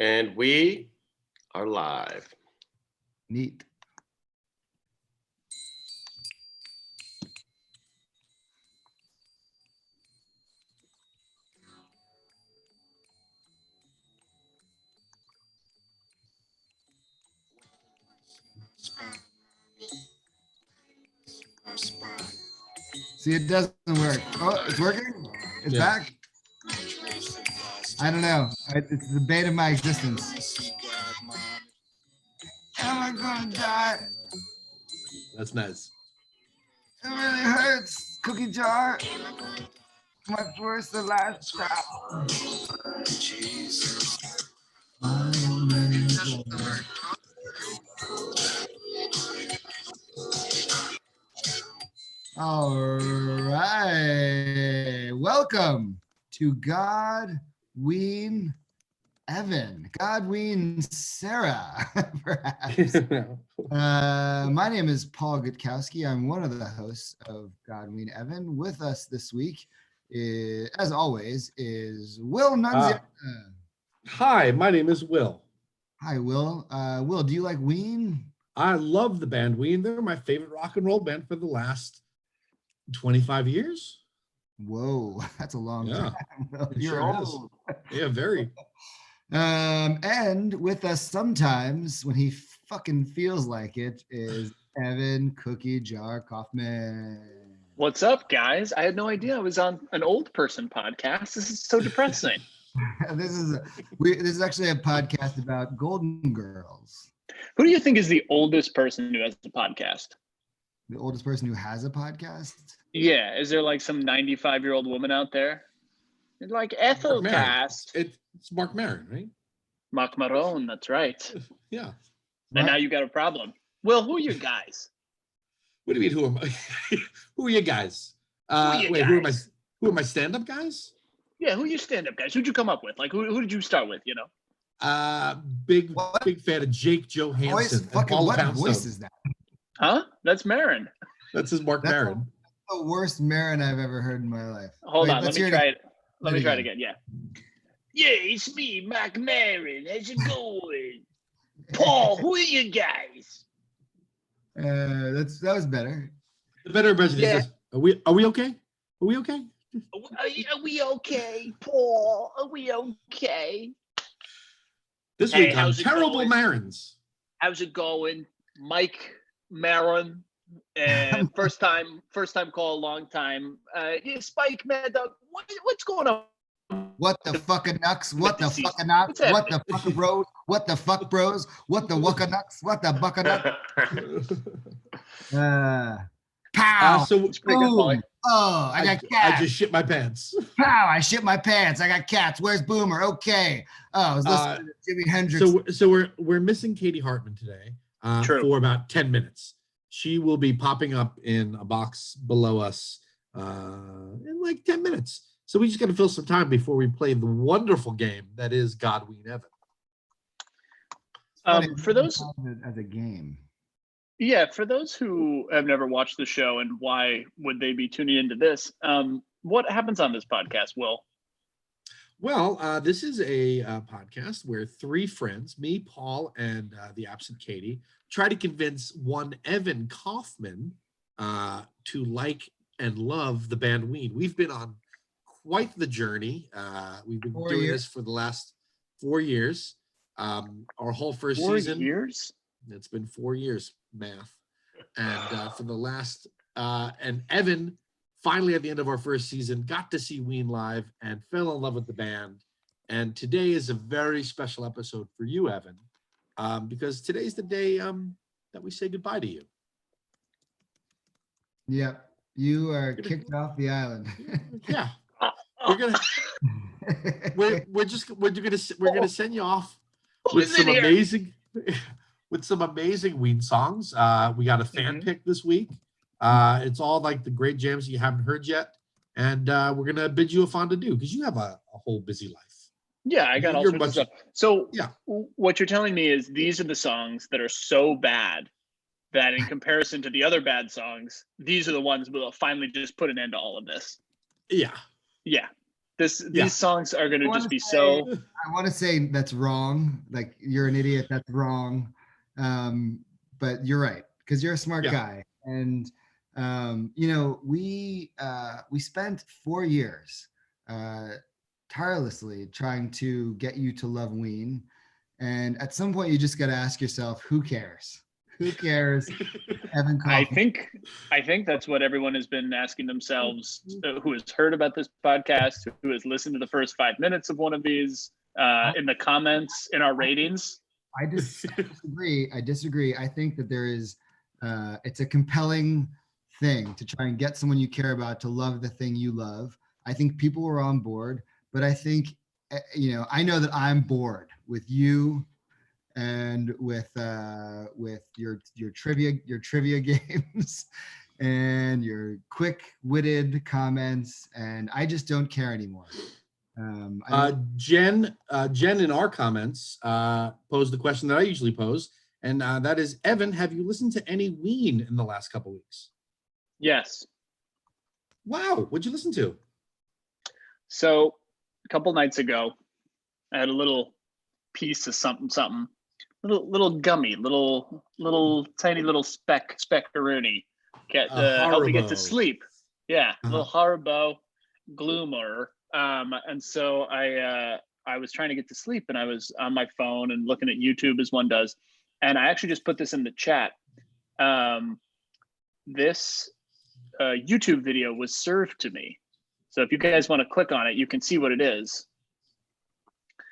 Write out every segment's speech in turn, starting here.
And we are live. Neat. See, it doesn't work. Oh, it's working? It's back? I don't know. It's the bane of my existence. Am I gonna die? That's nice. It really hurts. Cookie jar. My first and last stop. All right. Welcome to God Ween Evan. God Ween Sarah, perhaps. My name is Paul Gutkowski. I'm one of the hosts of God Ween Evan. With us this week, as always, is Will Nunziata. Hi, my name is Will. Hi, Will. Will, do you like Ween? I love the band Ween. They're my favorite rock and roll band for the last 25 years. Whoa, that's a long time. You're sure old. Yeah, very. And with us sometimes when he fucking feels like it is Evan Cookie Jar Kaufman. What's up, guys? I had no idea I was on an old person podcast. This is so depressing. This is actually a podcast about Golden Girls. Who do you think is the oldest person who has a podcast? The oldest person who has a podcast? Yeah, is there like some 95-year-old woman out there? Like Ethel Cast. It's Mark Maron, right? Mark Maron, that's right. Yeah. And now you got a problem. Will, who are you guys? What do you mean, who am I? Who are you guys? Who are my stand-up guys? Yeah, who are your stand-up guys? Who'd you come up with? Like, who did you start with, you know? Big fan of Jake Johansson. What voice is that? Huh? That's Maron. That's his Mark Maron. The worst Maron I've ever heard in my life. Hold on, let me try it. Let me try it again. Yeah. Yeah, it's me, Mark Maron. How's it going? Paul, who are you guys? That was better. The better version is this. Are we okay? Are we okay? Are we okay, Paul? Are we okay? This week on Terrible Marons. How's it going? Mike Maron. First time call, long time. Yeah, Spike, Mad Dog. What's going on? What the fucking nucks? What the fucking nuts? What the fucking bros? What the fuck bros? What the wucka nuts? What the bucka nuts? Pow! Boom. Oh, I got cats. I just shit my pants. Pow! I shit my pants. I got cats. Where's Boomer? Okay. Oh, I was listening to Jimi Hendrix. So we're missing Katie Hartman today for about 10 minutes. She will be popping up in a box below us in like 10 minutes. So we just got to fill some time before we play the wonderful game that is God Ween Evan. For those as a game. Yeah, for those who have never watched the show and why would they be tuning into this? What happens on this podcast, Will? Well, this is a podcast where three friends, me, Paul, and the absent Katie, try to convince one Evan Kaufman to like and love the band Ween. We've been on quite the journey. We've been doing this for the last 4 years. Our whole first season. 4 years? It's been 4 years, math. And for the last, and Evan finally at the end of our first season got to see Ween live and fell in love with the band. And today is a very special episode for you, Evan, because today's the day that we say goodbye to you. Yep, you are kicked off the island. Yeah, we're gonna send you off with some amazing Ween songs. We got a fan pick this week. It's all like the great jams you haven't heard yet, and we're gonna bid you a fondue because you have a whole busy life. Yeah, I got all sorts of stuff. So what you're telling me is these are the songs that are so bad that in comparison to the other bad songs, these are the ones that will finally just put an end to all of this. Yeah. Yeah. These songs are going to just be so... I want to say that's wrong. Like, you're an idiot. That's wrong. But you're right, because you're a smart guy. And we spent 4 years tirelessly trying to get you to love Ween. And at some point, you just got to ask yourself, who cares? Who cares? Evan Kaufman. I think that's what everyone has been asking themselves, who has heard about this podcast, who has listened to the first 5 minutes of one of these, in the comments, in our ratings. I disagree. I think that there is, it's a compelling thing to try and get someone you care about to love the thing you love. I think people were on board, but I think, I know that I'm bored with you and with your trivia games and your quick-witted comments, and I just don't care anymore. Jen in our comments posed the question that I usually pose, and that is, Evan, have you listened to any Ween in the last couple weeks? Yes. Wow, what'd you listen to? So a couple nights ago, I had a little piece of something, little gummy, little tiny little spectaroonie, help me get to sleep. Yeah, little Haribo gloomer. And so I was trying to get to sleep, and I was on my phone and looking at YouTube as one does. And I actually just put this in the chat. This YouTube video was served to me. So if you guys want to click on it, you can see what it is.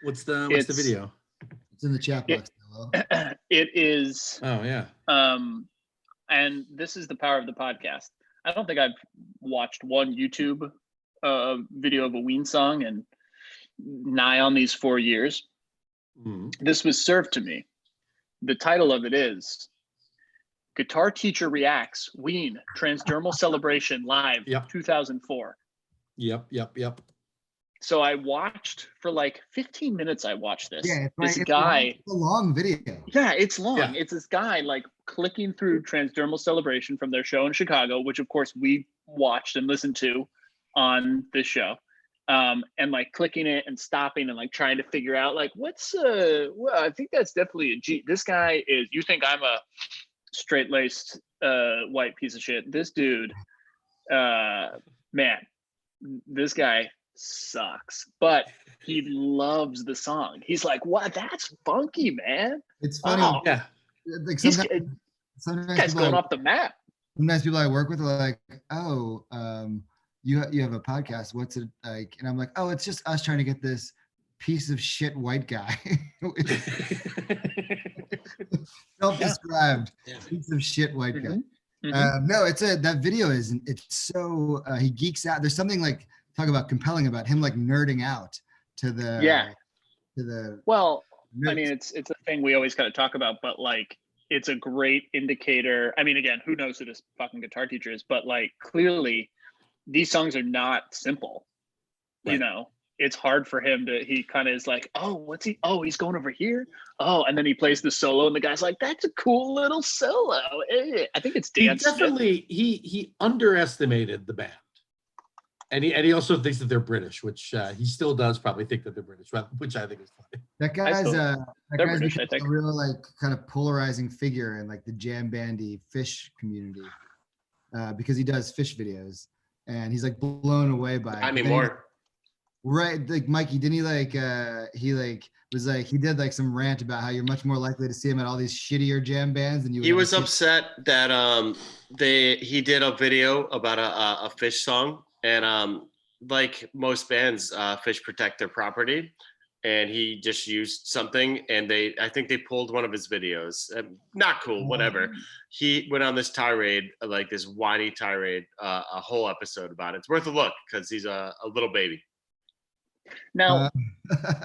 What's the video? It's in the chat box. It is. Oh yeah. And this is the power of the podcast. I don't think I've watched one YouTube video of a Ween song in nigh on these 4 years. This was served to me. The title of it is Guitar Teacher Reacts Ween Transdermal Celebration Live 2004. Yep. So I watched for like 15 minutes. I watched this. Yeah, it's a long video. Yeah, it's long. Yeah. It's this guy like clicking through Transdermal Celebration from their show in Chicago, which of course we watched and listened to on this show, and like clicking it and stopping and like trying to figure out like what's well, I think that's definitely a G. This guy is. You think I'm a straight-laced white piece of shit? This dude, man, this guy sucks, but he loves the song. He's like, what? That's funky, man. It's funny. Oh, yeah. Like sometimes guy's going off the map. Sometimes people I work with are like, oh, you have a podcast. What's it like? And I'm like, oh, it's just us trying to get this piece of shit white guy. Self-described piece of shit white guy. No, that video it's so he geeks out. There's something like talk about compelling about him like nerding out to the well, I mean, it's a thing we always kind of talk about, but like it's a great indicator. I mean, again, who knows who this fucking guitar teacher is, but like clearly these songs are not simple. Right. You know, it's hard for him to, he kind of is like, oh, what's he? Oh, he's going over here. Oh, and then he plays the solo and the guy's like, that's a cool little solo. I think it's Dan Smith. He underestimated the band. And he also thinks that they're British, which he still does probably think that they're British, which I think is funny. That guy's British, I think. A real like kind of polarizing figure in like the jam bandy fish community, because he does fish videos and he's like blown away by. I mean more. Right, like Mikey, didn't he like he did like some rant about how you're much more likely to see him at all these shittier jam bands than you. He was upset that he did a video about a fish song. And like most bands, fish protect their property, and he just used something, and I think they pulled one of his videos. Not cool, whatever. He went on this tirade, like this whiny tirade, a whole episode about it. It's worth a look because he's a little baby. Now,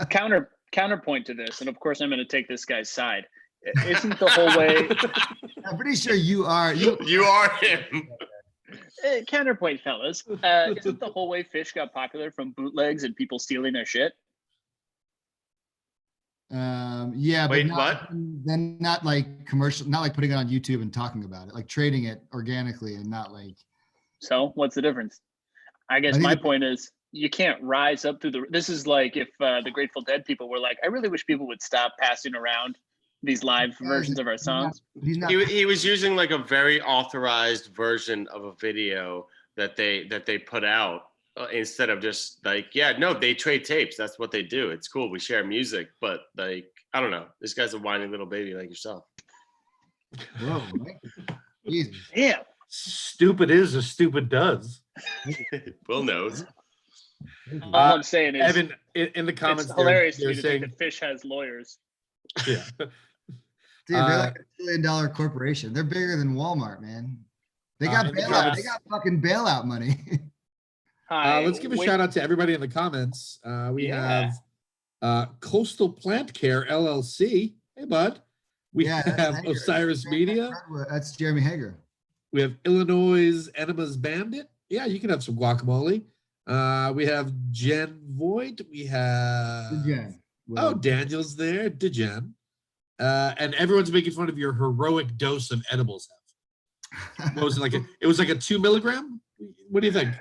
counterpoint to this, and of course I'm going to take this guy's side. Isn't the whole way? I'm pretty sure you are. You are him. Counterpoint, fellas. Isn't the whole way fish got popular from bootlegs and people stealing their shit? Yeah. Wait, but what? Then not like commercial, not like putting it on YouTube and talking about it, like trading it organically and not like. So what's the difference? I guess my point is you can't rise up through this is like if the Grateful Dead people were like, I really wish people would stop passing around these live versions of our songs. He was using like a very authorized version of a video that they put out instead of just like, yeah, no, they trade tapes. That's what they do. It's cool. We share music, but like, I don't know. This guy's a whiny little baby like yourself. Whoa, Jesus. Yeah. Stupid is as stupid does. Will knows. All I'm saying is, Evan, in the comments, it's hilarious to they're me to saying, think that Fish has lawyers. yeah. Dude, they're like $1 billion corporation. They're bigger than Walmart, man. They got bailout. They got fucking bailout money. Let's give a shout out to everybody in the comments. We have Coastal Plant Care LLC. Hey, bud. We have Osiris Media. That's Jeremy Hager. We have Illinois Enemas Bandit. Yeah, you can have some guacamole. We have Jen Voigt. We have Daniel's there. DeGen. And everyone's making fun of your heroic dose of edibles. What was it like? It was like a 2 milligram. What do you think?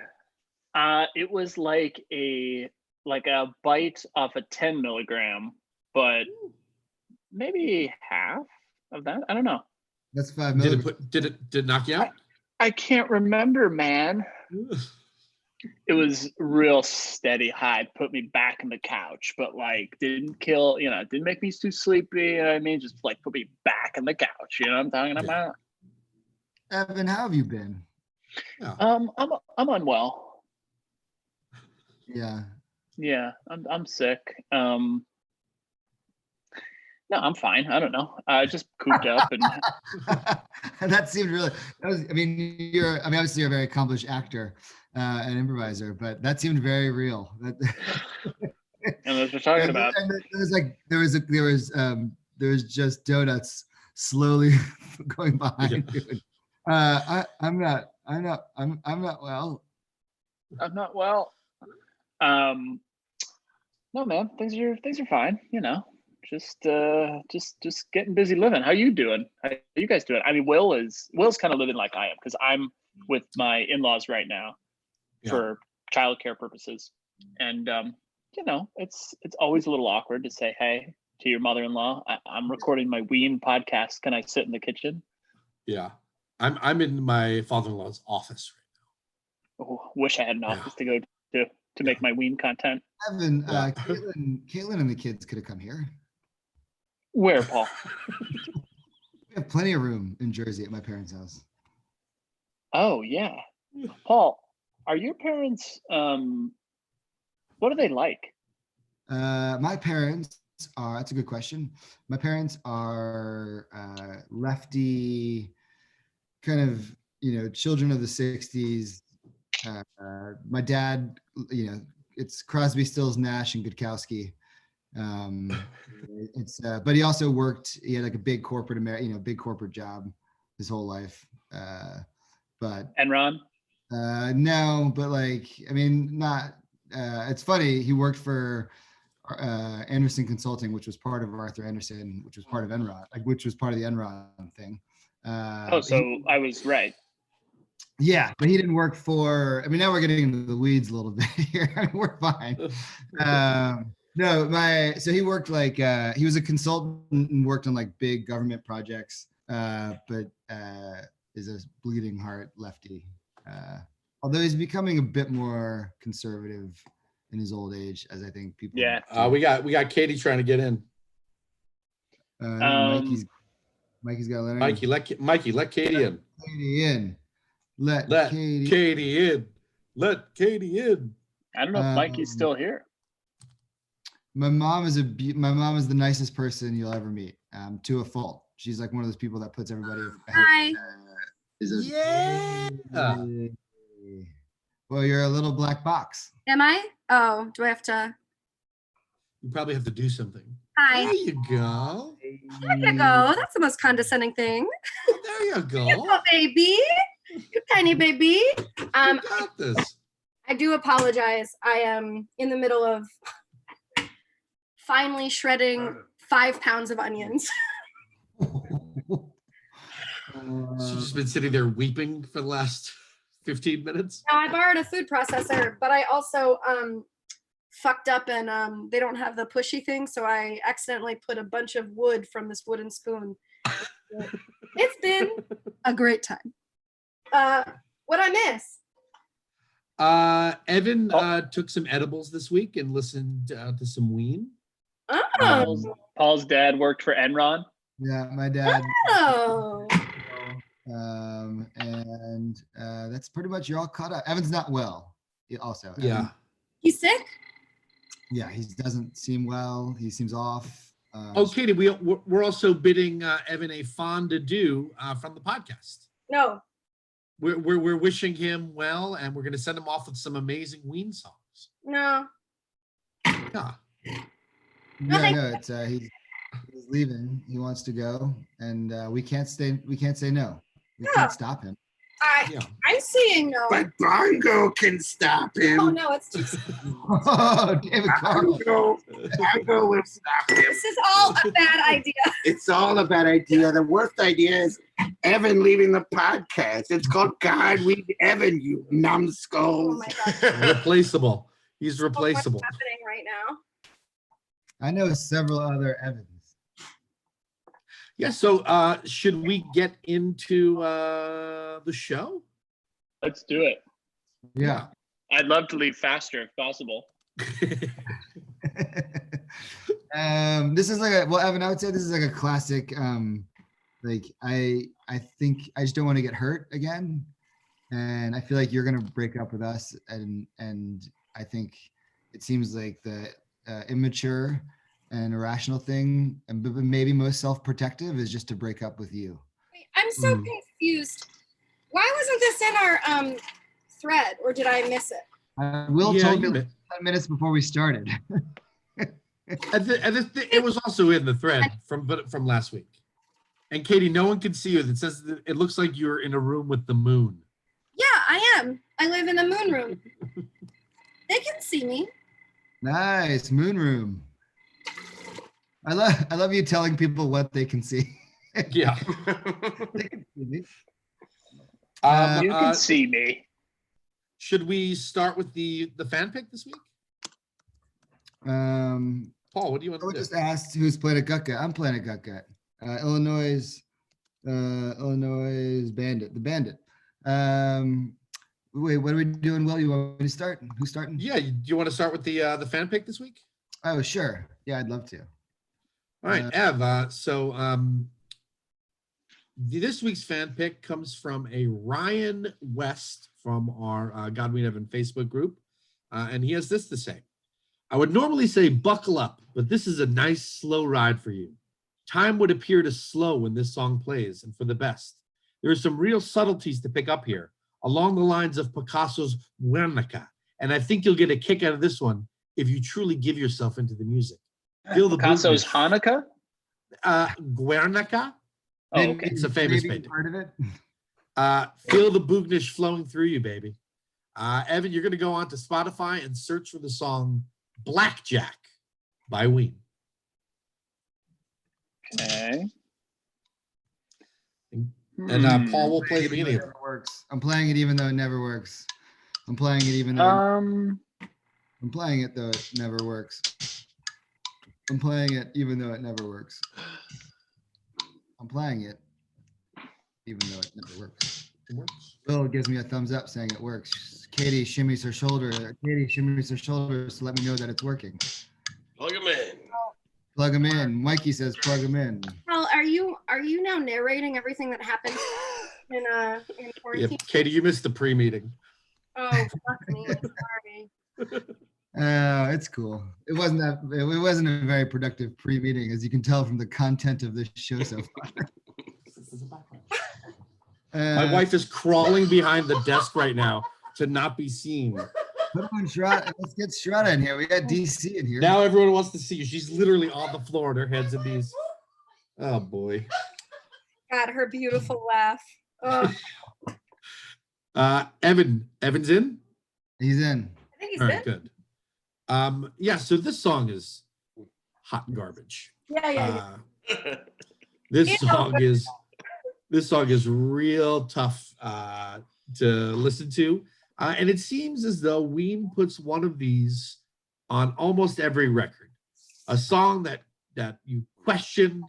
It was like a bite off a 10 milligram, but maybe half of that. I don't know. That's 5 milligrams. Did it knock you out? I can't remember, man. It was real steady high, put me back in the couch, but like didn't kill, didn't make me too sleepy. You know what I mean? Just like put me back in the couch. You know what I'm talking about? Evan, how have you been? Yeah. I'm unwell. Yeah. Yeah, I'm sick. No, I'm fine. I don't know. I just cooped up and that seemed really. Obviously you're a very accomplished actor and improviser, but that seemed very real. and that's what we're talking about. And there was just donuts slowly going behind you. I'm not well. I'm not well. No, man, things are fine. Just getting busy living. How you doing? How you guys doing? I mean, Will's kind of living like I am because I'm with my in-laws right now for childcare purposes, and it's always a little awkward to say hey to your mother-in-law. I'm recording my Ween podcast. Can I sit in the kitchen? Yeah, I'm in my father-in-law's office right now. Oh, wish I had an office to go to make my Ween content. Evan, Caitlin and the kids could have come here. Where, Paul? We have plenty of room in Jersey at my parents' house. Oh yeah, Paul, are your parents? What are they like? My parents are. That's a good question. My parents are lefty, kind of children of the '60s. My dad, it's Crosby, Stills, Nash, and Gutkowski. But he also worked. He had like a big corporate big corporate job his whole life. But Enron? No, but not. It's funny. He worked for Anderson Consulting, which was part of Arthur Anderson, which was part of Enron, which was part of the Enron thing. I was right. Yeah, but he didn't work for. Now we're getting into the weeds a little bit here. We're fine. So he worked he was a consultant and worked on big government projects, but is a bleeding heart lefty. Although he's becoming a bit more conservative in his old age, as I think people. Yeah. We got Katie trying to get in. Mikey's got to let Mikey, let Katie in. Katie in. Let Katie in. Let Katie in. I don't know if Mikey's still here. My mom is the nicest person you'll ever meet, to a fault. She's like one of those people that puts everybody. Hi. Well, you're a little black box. Am I? Oh, do I have to? You probably have to do something. Hi. There you go. There you go. That's the most condescending thing. There you go. You go, baby. You tiny baby. You got this. I do apologize. I am in the middle of finally shredding 5 pounds of onions. She's just been sitting there weeping for the last 15 minutes? Now I borrowed a food processor, but I also fucked up and they don't have the pushy thing, so I accidentally put a bunch of wood from this wooden spoon. It's been a great time. What I miss? Evan took some edibles this week and listened to some Ween. Oh. Paul's dad worked for Enron. Yeah, my dad. Oh. And that's pretty much, you're all caught up. Evan's not well. Also. Yeah. Evan, He's sick? yeah, he doesn't seem well. He seems off. Oh, Katie, we're also bidding Evan a fond adieu from the podcast. No. We're wishing him well, and we're going to send him off with some amazing Ween songs. No. Yeah. Yeah, no, it's he's leaving. He wants to go, and we can't say no. We can't stop him. I'm saying no. But Bongo can stop him. Oh no, it's too. Oh, David Carl. Bongo will stop him. This is all a bad idea. It's all a bad idea. The worst idea is Evan leaving the podcast. It's called God Ween Evan, you Oh numbskulls. my god. Replaceable. He's replaceable. What's happening right now? I know several other Evans. Yeah, so should we get into the show? Let's do it. Yeah. I'd love to leave faster if possible. This is like Evan, I would say this is like a classic. Like I think I just don't want to get hurt again, and I feel like you're gonna break up with us, and I think it seems like the immature and irrational thing, and maybe most self-protective, is just to break up with you. Wait, I'm so confused. Why wasn't this in our thread, or did I miss it? Will Yeah, told me you 10 minutes before we started. It was also in the thread from last week. And Katie, no one can see you. It says that it looks like you're in a room with the moon. Yeah, I am. I live in the moon room. They can see me. Nice, moon room. I love you telling people what they can see. Yeah. They can see me. You can see me. Should we start with the fan pick this week? Paul, what do you want to Someone do? just asked who's playing a gut gut. I'm playing a gut gut. Illinois Bandit, the Bandit. Wait, what are we doing? Will, you want me to start? Who's starting? Yeah, do you want to start with the fan pick this week? Oh, sure. Yeah, I'd love to. All right, Ev. So this week's fan pick comes from a Ryan West from our God Ween Evan Facebook group, and he has this to say: "I would normally say buckle up, but this is a nice slow ride for you. Time would appear to slow when this song plays, and for the best. There are some real subtleties to pick up here, along the lines of Picasso's Guernica, and I think you'll get a kick out of this one if you truly give yourself into the music. Feel the Picasso's bootness. Hanukkah? Guernica. Oh, okay. It's a famous Maybe painting. part of it. Feel the boognish flowing through you, baby. Evan, you're going to go on to Spotify and search for the song Blackjack by Ween. Okay. And Paul will play the beginning of it. Never works. I'm playing it even though it never works. I'm playing it even though I'm playing it though it never works. I'm playing it even though it never works. I'm playing it even though it never works. It works. Bill gives me a thumbs up saying it works. Katie shimmies her shoulder. Katie shimmies her shoulders to let me know that it's working. Plug him in. Plug them in. Mikey says plug them in. Well, are you now narrating everything that happened in Yeah, quarantine? Katie, you missed the pre-meeting. Oh, fuck me. Sorry. It's cool. It wasn't a very productive pre-meeting, as you can tell from the content of this show so far. My wife is crawling behind the desk right now to not be seen. Put on Shroud. Let's get Shroud in here. We got DC in here. Now everyone wants to see you. She's literally on the floor and her head's in these. Oh boy. God, her beautiful laugh. Oh, Evan's in? He's in. I think he's All right, good. good. Yeah, so this song is hot garbage. Yeah. This song is real tough listen to. And it seems as though Ween puts one of these on almost every record. A song that you question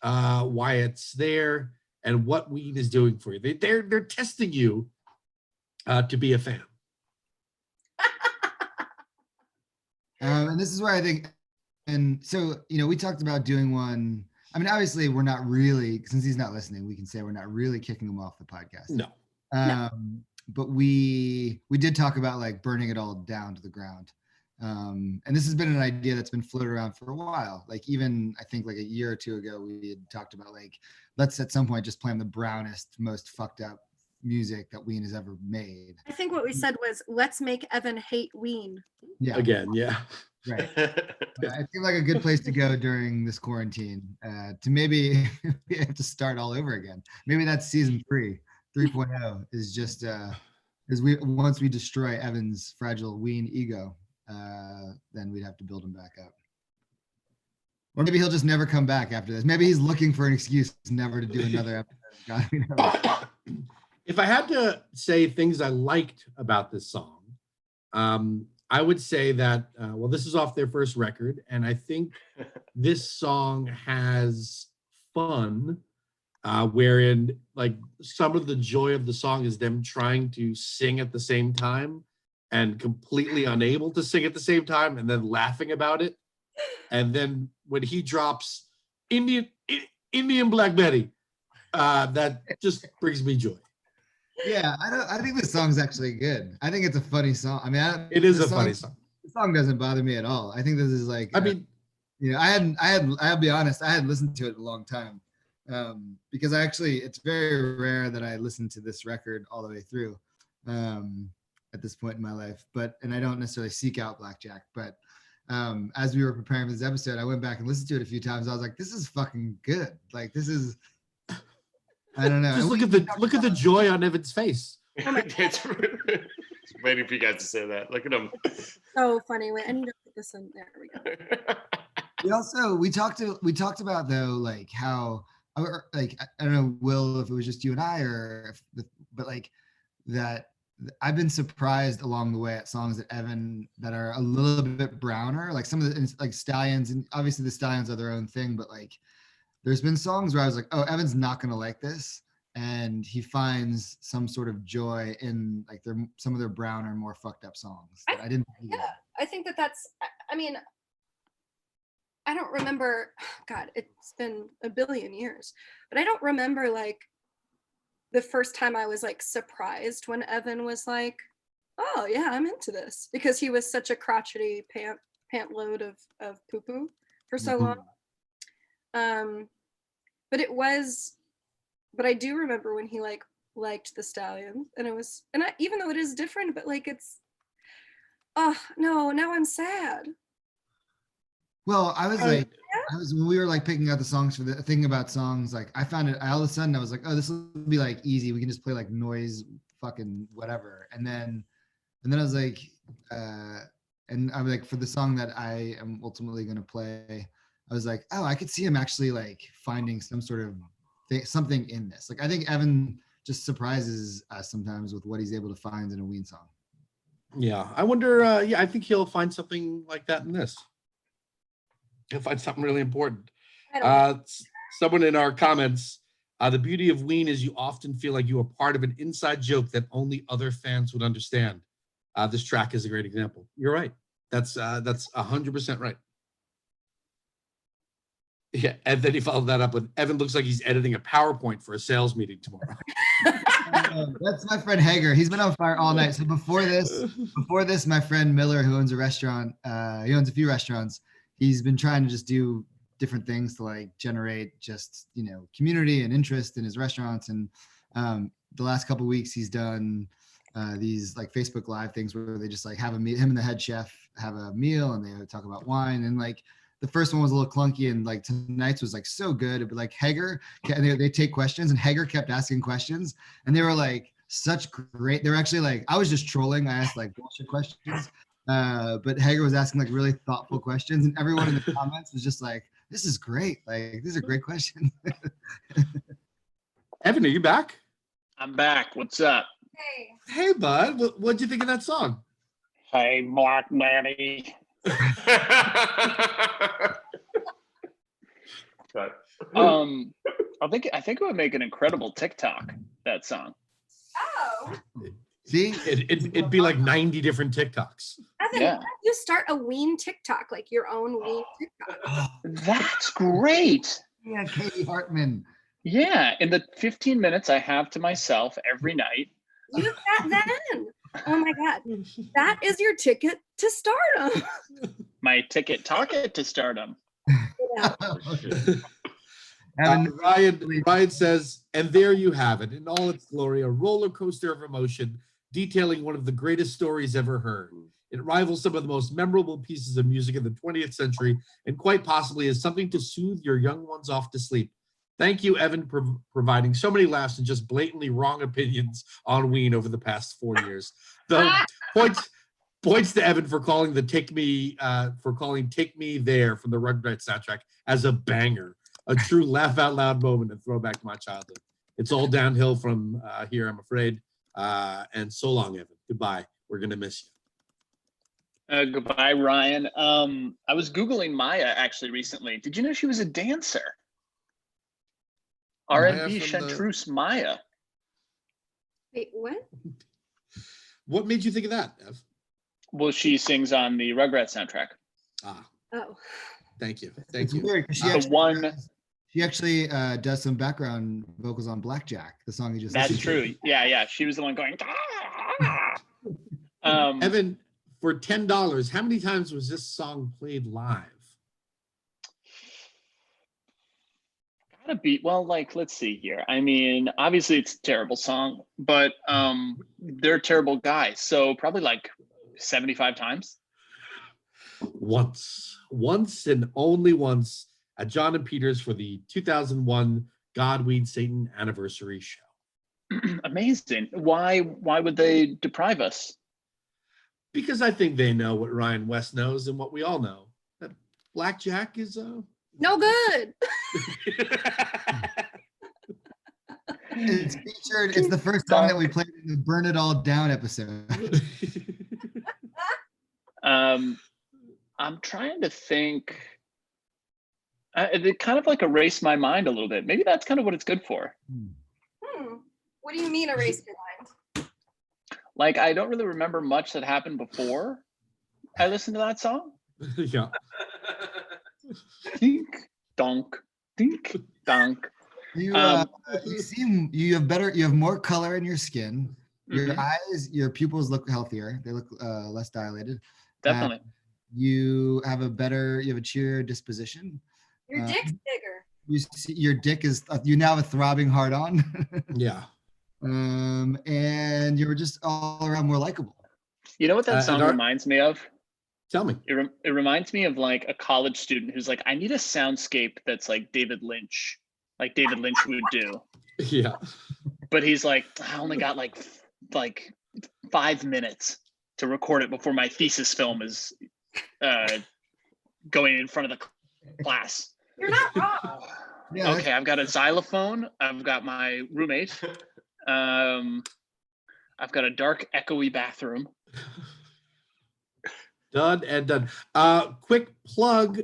why it's there and what Ween is doing for you. They're testing you to be a fan. And this is where I think, and so, we talked about doing one. I mean, obviously we're not really, since he's not listening, we can say we're not really kicking him off the podcast. No. But we did talk about like burning it all down to the ground. And this has been an idea that's been floated around for a while. Like even I think like a year or two ago, we had talked about like, let's at some point just play the brownest, most fucked up music that Ween has ever made. I think what we said was, let's make Evan hate Ween. Yeah. Again, yeah. Right. I feel like a good place to go during this quarantine to maybe we have to start all over again. Maybe that's season 3.0 is just once we destroy Evan's fragile Ween ego, then we'd have to build him back up. Or maybe he'll just never come back after this. Maybe he's looking for an excuse never to do another episode. God Ween Evan. If I had to say things I liked about this song, I would say that, well, this is off their first record, and I think this song has fun, wherein like some of the joy of the song is them trying to sing at the same time and completely unable to sing at the same time and then laughing about it. And then when he drops Indian Blackberry, that just brings me joy. Yeah, I think this song's actually good. I think it's a funny song. I mean, it is a funny song. The song doesn't bother me at all. I think this is like, I mean, I'll be honest, I hadn't listened to it in a long time because it's very rare that I listen to this record all the way through at this point in my life. And I don't necessarily seek out Blackjack, but as we were preparing for this episode, I went back and listened to it a few times. I was like, this is fucking good. Like this is. I don't know. Just look at the joy on Evan's face. Just waiting for you guys to say that. Look at him. So funny. Wait, I need to put this in. There we go. We talked about though, like how, like I don't know, Will, if it was just you and I, but like that I've been surprised along the way at songs that Evan that are a little bit browner, like some of the like Stallions, and obviously the Stallions are their own thing, but like. There's been songs where I was like, oh, Evan's not going to like this. And he finds some sort of joy in like some of their browner, more fucked up songs. I didn't. I think that's, I mean, I don't remember, God, it's been a billion years, but I don't remember like the first time I was like surprised when Evan was like, oh yeah, I'm into this, because he was such a crotchety pant load of poo-poo for so long. But I do remember when he like liked the Stallion, and even though it is different, but like it's, oh no, now I'm sad. Well, when we were like picking out the songs for the thing about songs, like I found it all of a sudden I was like, oh, this will be like easy. We can just play like noise, fucking whatever. And then I was like, and I'm like, for the song that I am ultimately going to play, I was like, oh, I could see him actually like finding some sort of something in this. Like, I think Evan just surprises us sometimes with what he's able to find in a Ween song. Yeah, I wonder. I think he'll find something like that in this. He'll find something really important. Someone in our comments, the beauty of Ween is you often feel like you are part of an inside joke that only other fans would understand. This track is a great example. You're right. That's 100% right. Yeah, and then he followed that up with, Evan looks like he's editing a PowerPoint for a sales meeting tomorrow. That's my friend Hager. He's been on fire all night. So before this, my friend Miller, who owns a restaurant, he owns a few restaurants. He's been trying to just do different things to like generate just, community and interest in his restaurants. And the last couple of weeks he's done these like Facebook Live things where they just like have a meal, him and the head chef have a meal, and they talk about wine. And like the first one was a little clunky, and like tonight's was like so good. But like Hager, they take questions, and Hager kept asking questions, and they were like such great. They were actually like, I was just trolling. I asked like bullshit questions, but Hager was asking like really thoughtful questions, and everyone in the comments was just like, "This is great! Like these are great questions." Evan, are you back? I'm back. What's up? Hey, bud. What'd you think of that song? Hey, Black Daddy. I think it would make an incredible TikTok, that song. Oh. See, It'd be like 90 different TikToks. Evan, Yeah. why don't you start a Ween TikTok, like your own Ween TikTok? That's great. yeah, Katie Hartman. Yeah, in the 15 minutes I have to myself every night. Use that then. Oh my God. That is your ticket to stardom. My ticket to stardom. Yeah. Ryan says, and there you have it, in all its glory, a roller coaster of emotion, detailing one of the greatest stories ever heard. It rivals some of the most memorable pieces of music in the 20th century, and quite possibly is something to soothe your young ones off to sleep. Thank you, Evan, for providing so many laughs and just blatantly wrong opinions on Ween over the past 4 years. Though points to Evan for calling Take Me There from the Rugrats soundtrack as a banger. A true laugh out loud moment and throwback to my childhood. It's all downhill from here, I'm afraid. And so long, Evan. Goodbye. We're going to miss you. Goodbye, Ryan. I was Googling Maya actually recently. Did you know she was a dancer? R&B Chanteuse Maya. Wait, what? What made you think of that, Ev? Well, she sings on the Rugrats soundtrack. Ah, Oh. thank you. It's Thank you. weird 'cause she actually does some background vocals on Blackjack, the song you just That's listened true. to. Yeah. She was the one going. Evan, for $10, how many times was this song played live? Gotta be, well, like, let's see here. I mean, obviously it's a terrible song, but they're terrible guys. So probably like 75 times. Once and only once at John and Peter's for the 2001 God Ween Satan anniversary show. Amazing. Why would they deprive us? Because I think they know what Ryan West knows and what we all know. That Blackjack is No good. It's featured. It's the first song that we played in the Burn It All Down episode. I'm trying to think. It kind of like erased my mind a little bit. Maybe that's kind of what it's good for. What do you mean erase your mind? Like, I don't really remember much that happened before I listened to that song. yeah. Dink, donk, dink, donk. You seem you have more color in your skin. Your eyes, your pupils look healthier. They look less dilated. Definitely. You have a cheer disposition. Your dick's bigger. You see, your dick is you now have a throbbing heart on. Yeah. And you're just all around more likable. You know what that song reminds me of? Tell me. It reminds me of like a college student who's like, I need a soundscape that's like David Lynch would do. Yeah. But he's like, I only got like 5 minutes to record it before my thesis film is going in front of the class. You're not wrong. Yeah, Okay, I've got a xylophone. I've got my roommate. I've got a dark, echoey bathroom. Done and done. Quick plug.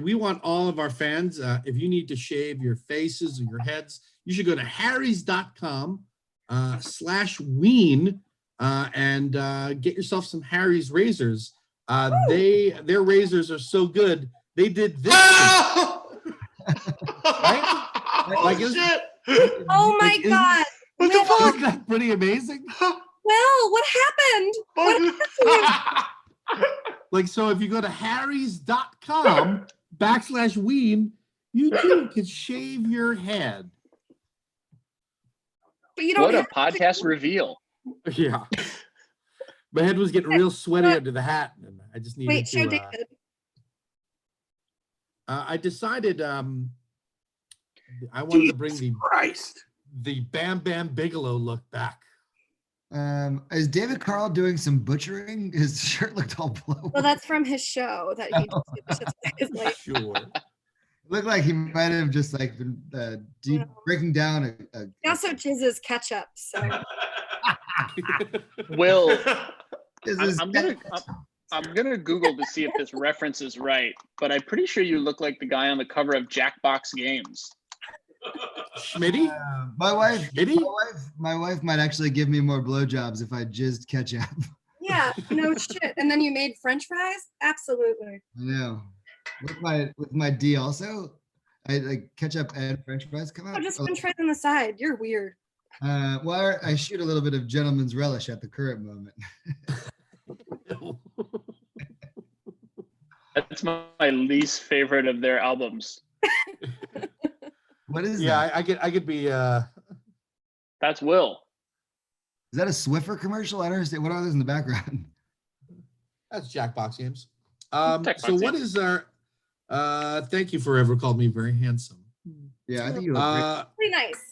We want all of our fans, if you need to shave your faces or your heads, you should go to harrys.com/ween and get yourself some Harry's razors. Their razors are so good. They did this. Right? Like, shit. Oh my God. What the fuck? Isn't that pretty amazing? Well, what happened? What happened? Like, so if you go to harrys.com/ween, you too can shave your head. But you don't What a have podcast reveal. Yeah. My head was getting real sweaty under the hat, and I just needed Wait, show to. David. I decided I wanted to bring Christ. the Bam Bam Bigelow look back. Is David Carl doing some butchering? His shirt looked all blown. Well, that's from his show that he just like, Sure. Looked like he might have just like been breaking down a He also jizzes ketchup. So Will, This I'm, is I'm gonna Google to see if this reference is right, but I'm pretty sure you look like the guy on the cover of Jackbox Games. Schmitty? my wife might actually give me more blowjobs if I jizzed ketchup. yeah, no shit. And then you made French fries? Absolutely. I know. With my D also, I like ketchup and French fries come out. Oh, just French fries on the side. You're weird. Well, I shoot a little bit of gentleman's relish at the current moment. That's my least favorite of their albums. What is Yeah, that? I could be That's Will. Is that a Swiffer commercial? I don't understand. What are those in the background? that's Jackbox Games. Jackbox So what Games. is our thank you for ever called me very handsome. Yeah, I think you look great. Pretty nice.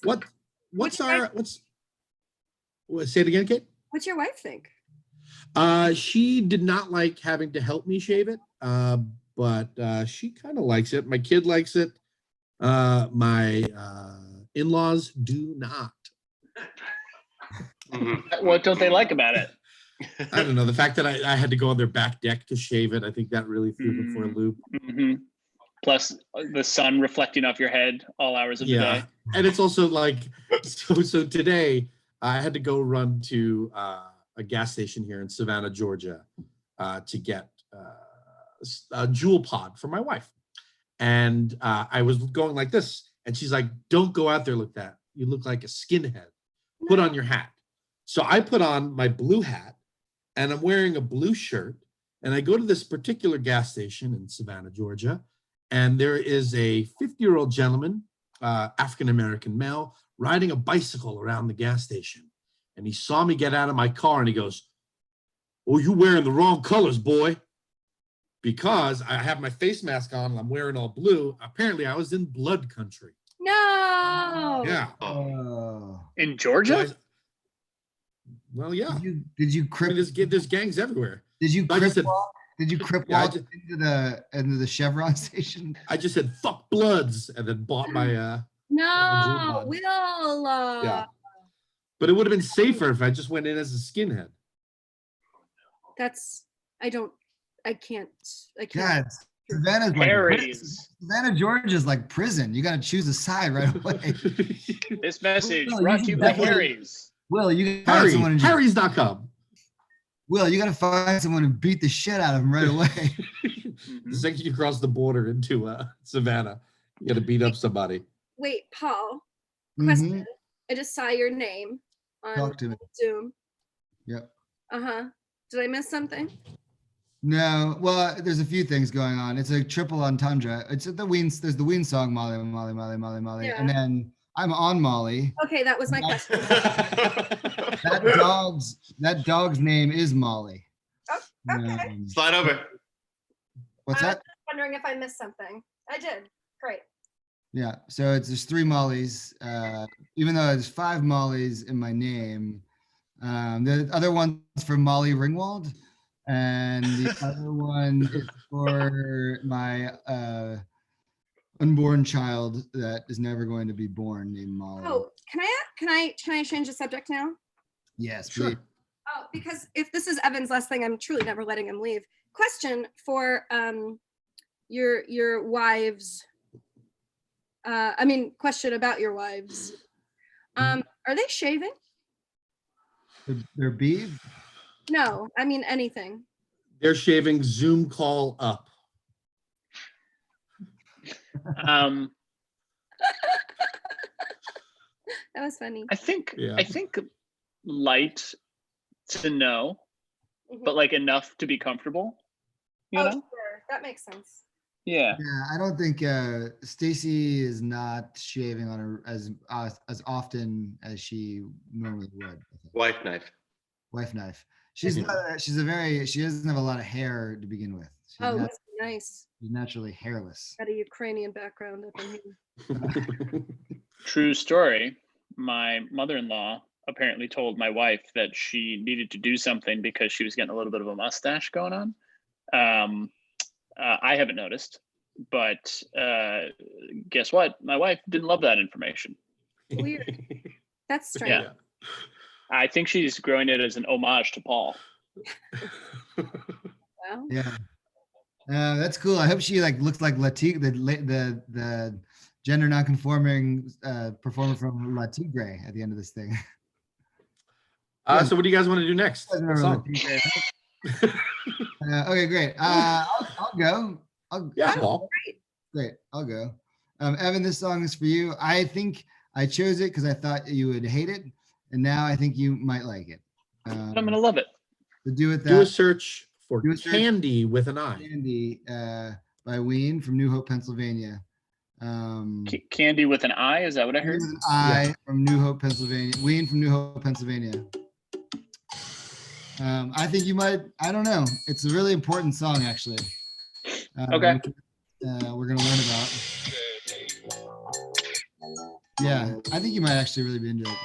What's say it again, Kate? What's your wife think? She did not like having to help me shave it, but she kind of likes it. My kid likes it. My in-laws do not. What don't they like about it? I don't know. The fact that I had to go on their back deck to shave it, I think that really threw them for a loop. Mm-hmm. Plus the sun reflecting off your head all hours of the day. And it's also like, so today I had to go run to a gas station here in Savannah, Georgia, to get a jewel pod for my wife. And I was going like this, and she's like, "Don't go out there like that. You look like a skinhead. Put on your hat." So I put on my blue hat, and I'm wearing a blue shirt, and I go to this particular gas station in Savannah, Georgia, and there is a 50-year-old gentleman, African-American male, riding a bicycle around the gas station. And he saw me get out of my car, and he goes, "Oh, you wearing the wrong colors, boy." Because I have my face mask on and I'm wearing all blue. Apparently I was in blood country. No. Yeah. In Georgia? Well, yeah. Did you I crip? mean, there's gangs everywhere. Did you I just crip said- walk? Did you crip Yeah, I walk just- into the Chevron station? I just said "fuck bloods" and then bought my No, Jewel Will. yeah. But it would have been safer if I just went in as a skinhead. I can't. God, Savannah's like Harry's. Savannah, Georgia's like prison. You got to choose a side right away. This message Well, brought you to you should by definitely- Harry's. Will, you got to find someone. Harry's.com. Will, you got to find someone and beat the shit out of him right away. The second you cross the border into Savannah, you got to beat up somebody. Wait, Paul. Question. Mhm. I just saw your name on Talk to me. Zoom. Yep. Did I miss something? No, well, there's a few things going on. It's a triple entendre. It's the Ween. There's the Ween song, Molly, Molly, Molly, Molly, Molly, Yeah. and then I'm on Molly. Okay, that was my question. That dog's name is Molly. Oh, okay. Slide over. What's I was that? just wondering if I missed something. I did. Great. Yeah. So there's 3 Mollys. Even though there's 5 Mollys in my name, the other one's for Molly Ringwald, and the other one is for my unborn child that is never going to be born, named Molly. Oh, can I change the subject now? Yes, Sure. please. Oh, because if this is Evan's last thing, I'm truly never letting him leave. Question for your wives. Question about your wives. Are they shaving? They're beef. No, I mean anything. They're shaving Zoom call up. That was funny. I think Yeah. light to know, Mhm. but like enough to be comfortable. You Oh, know? sure. That makes sense. Yeah. Yeah, I don't think Stacy is not shaving on her as often as she normally would. I think. Wife knife. Wife knife. She's not, she doesn't have a lot of hair to begin with. Oh, must be nice. She's naturally hairless. Got a Ukrainian background up in here. True story. My mother-in-law apparently told my wife that she needed to do something because she was getting a little bit of a mustache going on. I haven't noticed. but guess what? My wife didn't love that information. Weird. That's strange. Yeah. I think she's growing it as an homage to Paul. Well, Yeah. That's cool. I hope she like looks like the gender non-conforming performer from La Tigre at the end of this thing. So what do you guys want to do next? You What guys remember La song? Tigre, right? Okay, great. I'll go. Yeah, Paul. Great. I'll go. Evan, this song is for you. I think I chose it because I thought you would hate it, and now I think you might like it. I'm gonna love it. To do with that, Do a search for Do a search. Candy with an I. Candy by Ween from New Hope, Pennsylvania. Candy with an I, is that what I heard? With an I from New Hope, Pennsylvania. Ween from New Hope, Pennsylvania. I think you might. I don't know. It's a really important song, actually. Okay. We're gonna learn about. Yeah, I think you might actually really be into it.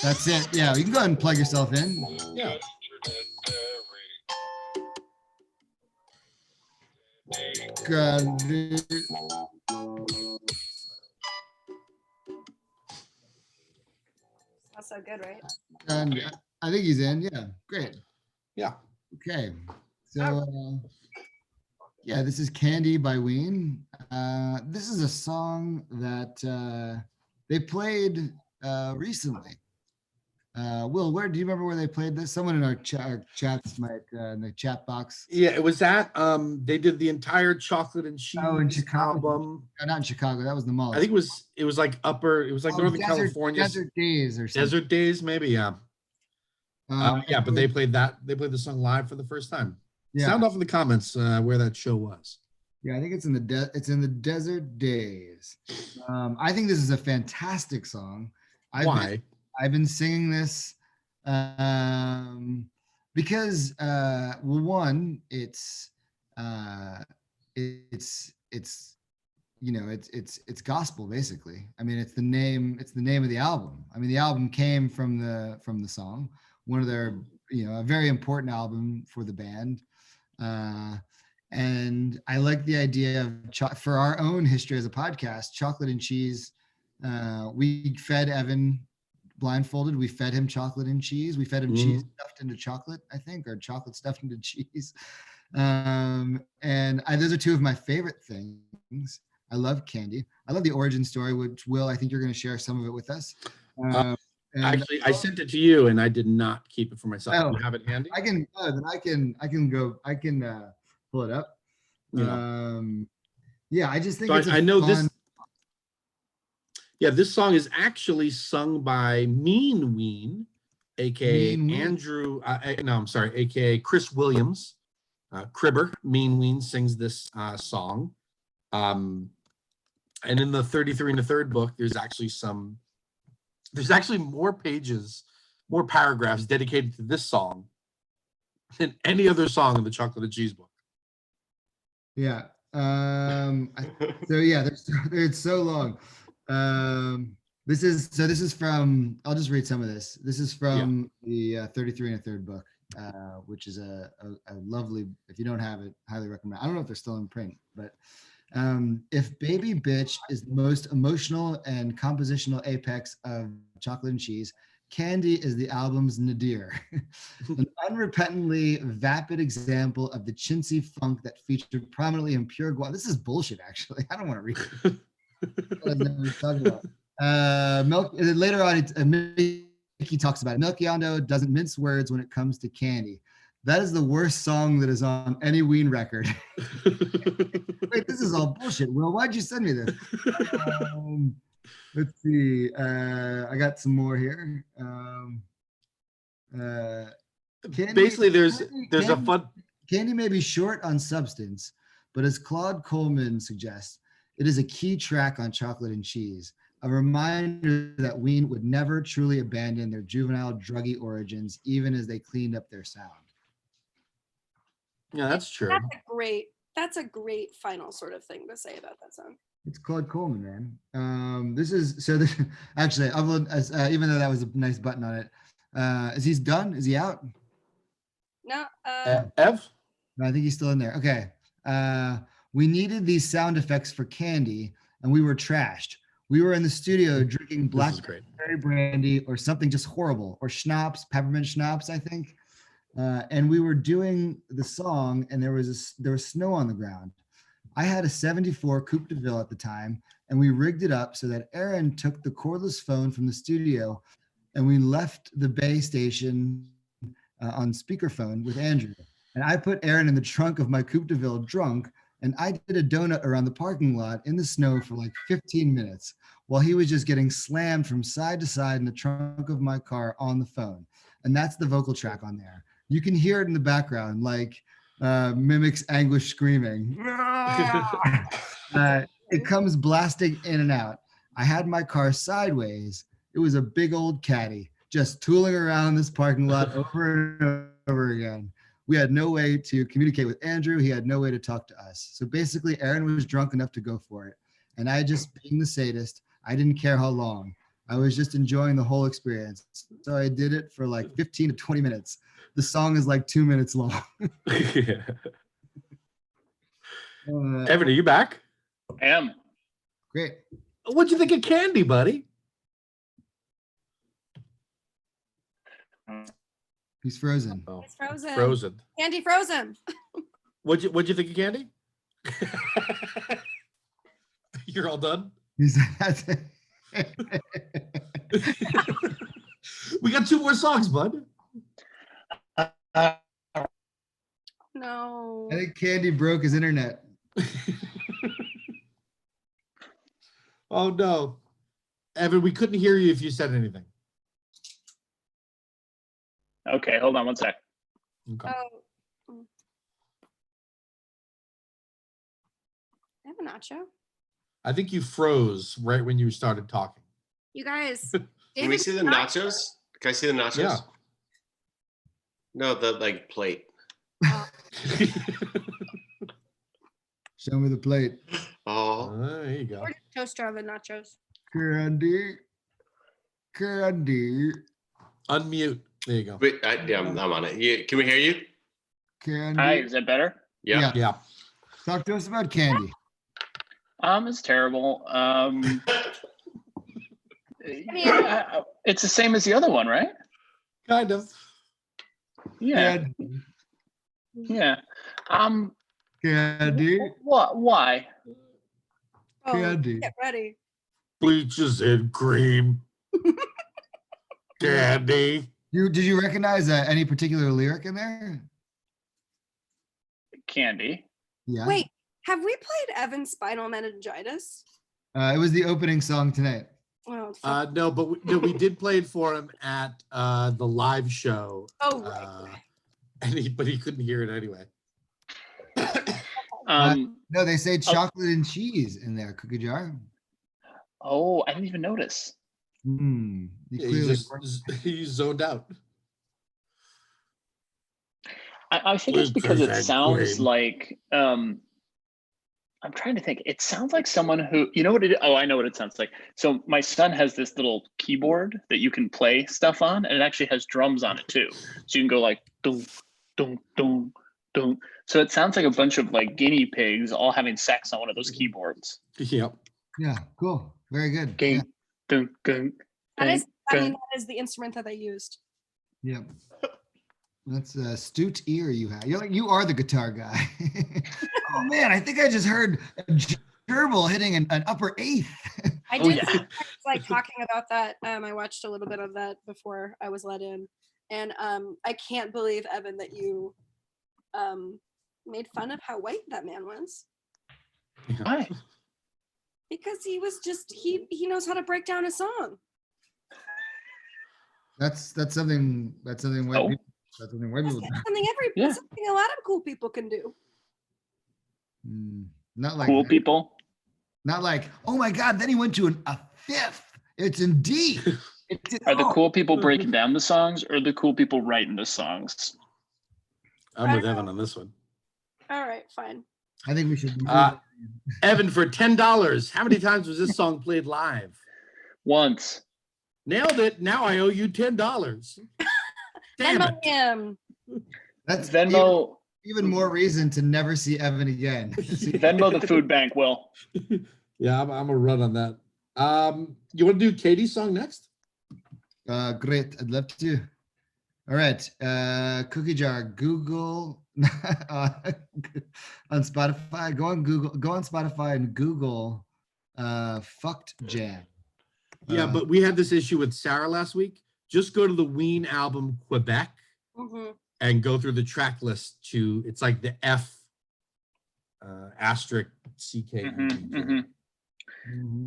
That's it. Yeah, you can go ahead and plug yourself in. Yeah. that's so good, right? And I think he's in. Yeah, great. Yeah. Okay, so yeah, this is Candy by Ween. This is a song that they played recently. Will, where do you remember where they played this? Someone in our chats might in the chat box. Yeah, it was at they did the entire Chocolate and Cheese Oh, in Chicago. album. Not in Chicago. That was the mall. I think it was like Northern California. Desert Days or something. Desert Days, maybe, yeah. Yeah, but they played the song live for the first time. Yeah. Sound off in the comments where that show was. Yeah, I think it's in the Desert Days. I think this is a fantastic song. Why? I've been singing this because well, one, it's gospel basically. I mean, it's the name of the album. I mean, the album came from the song, one of their, a very important album for the band. And I like the idea of for our own history as a podcast, Chocolate and Cheese. We fed Evan blindfolded. We fed him chocolate and cheese. We fed him cheese stuffed into chocolate, I think, or chocolate stuffed into cheese. And those are two of my favorite things. I love candy. I love the origin story, which Will, I think you're going to share some of it with us. Actually, I sent it to you, and I did not keep it for myself. Oh, Do you have it handy? I can pull it up. Yeah. I just think So it's I know fun. this. Yeah, this song is actually sung by Mean Ween, aka Mean Ween. Andrew. Aka Chris Williams. Cribber. Mean Ween sings this song. And in the 33 and a third book, there's actually more pages, more paragraphs dedicated to this song than any other song in the Chocolate and Cheese book. Yeah. It's so long. This is from, I'll just read some of this. This is from the 33 and a third book, which is a lovely, if you don't have it, highly recommend. I don't know if they're still in print, but if Baby Bitch is the most emotional and compositional apex of Chocolate and Cheese, Candy is the album's nadir, an unrepentantly vapid example of the chintzy funk that featured prominently in Pure Guava. This is bullshit, actually. I don't want to read it. I don't know what he's talking about. Later on, Mickey talks about it. Melchiondo doesn't mince words when it comes to candy. That is the worst song that is on any Ween record. Wait, this is all bullshit. Will, why'd you send me this? Let's see. I got some more here. Candy, Basically, there's Candy, a fun. Candy may be short on substance, but as Claude Coleman suggests, it is a key track on Chocolate and Cheese, a reminder that Ween would never truly abandon their juvenile druggy origins, even as they cleaned up their sound. Yeah, that's true. That's a great final sort of thing to say about that song. It's Claude Coleman, man. Actually, even though that was a nice button on it, is he done? Is he out? No, Ev? No, I think he's still in there. Okay. We needed these sound effects for Candy, and we were trashed. We were in the studio drinking blackberry brandy or something just horrible, or schnapps, peppermint schnapps, I think. And we were doing the song, and there was snow on the ground. I had a 74 Coupe de Ville at the time, and we rigged it up so that Aaron took the cordless phone from the studio, and we left the Bay Station on speakerphone with Andrew. And I put Aaron in the trunk of my Coupe de Ville drunk, and I did a donut around the parking lot in the snow for like 15 minutes while he was just getting slammed from side to side in the trunk of my car on the phone. And that's the vocal track on there. You can hear it in the background, like mimics anguish screaming. It comes blasting in and out. I had my car sideways. It was a big old caddy, just tooling around this parking lot over and over again. We had no way to communicate with Andrew. He had no way to talk to us. So basically, Aaron was drunk enough to go for it. And I, just being the sadist, I didn't care how long. I was just enjoying the whole experience. So I did it for like 15 to 20 minutes. The song is like 2 minutes long. Evan, are you back? I am. Great. What'd you think of Candy, buddy? He's frozen. Oh, It's frozen. frozen. Candy frozen. What'd you think of Candy? You're all done? He's We got 2 more songs, bud. No. I think Candy broke his internet. Oh no. Evan, we couldn't hear you if you said anything. Okay, hold on one sec. Okay. Oh. I have a nacho. I think you froze right when you started talking. You guys. Can we David see the nachos? Can I see the nachos? Yeah. No, the like plate. Show me the plate. Oh, There you go. Or toaster oven nachos. Candy. Candy. Unmute. There you go. wait, yeah, I'm on it. Can we hear you? Candy. Hi, is that better? Yeah. Yeah. Talk to us about Candy. It's terrible. It's the same as the other one, right? Kind of. Yeah. Candy. Yeah. Candy. What? Why? Oh, Candy. get ready. Bleaches and cream. Candy. Did you recognize any particular lyric in there? Candy. Yeah. Wait, have we played Evan's spinal meningitis? It was the opening song tonight. Oh, fuck. No, but we did play it for him at the live show. Oh, right. And but he couldn't hear it anyway. No, they say chocolate and cheese in there, cookie jar. Oh, I didn't even notice. You Yeah, clearly he's zoned out. I think it's because it Bleaches and sounds cream. like I'm trying to think. It sounds like someone who, you know what it, oh, I know what it sounds like. So my son has this little keyboard that you can play stuff on, and it actually has drums on it too. So you can go like dum dum dum dum. So it sounds like a bunch of like guinea pigs all having sex on one of those keyboards. Yep. Yeah, cool. Very good. Gang, Yeah. dun, gung, That is, I gung. mean, that is the instrument that they used. Yep. That's a astute ear you have. You are the guitar guy. Oh man, I think I just heard a gerbil hitting an upper eighth. I Oh, did yeah. I was, like talking about that. I watched a little bit of that before I was let in. And I can't believe, Evan, that you made fun of how white that man was. Why? Because he was just he knows how to break down a song. That's something white Oh. people. That's something white That's people. something Yeah. that's something a lot of cool people can do. Not like Cool that. people. Not like, oh my God, then he went to a fifth. It's in D. Are the cool people breaking down the songs, or the cool people writing the songs? I'm with Evan on this one. All right, fine. I think we should. Evan, for $10, how many times was this song played live? Once. Nailed it. Now I owe you $10. Damn Venmo it. him. That's Venmo. even more reason to never see Evan again. Venmo the food bank, Will. Yeah, I'm a run on that. You want to do Katie's song next? Great, I'd love to. All right, Cookie Jar, Google on Spotify. Go on Spotify and Google "Fucked Jam." Yeah, but we had this issue with Sarah last week. Just go to the Ween album Quebec and go through the track list to, it's like the F asterisk CK.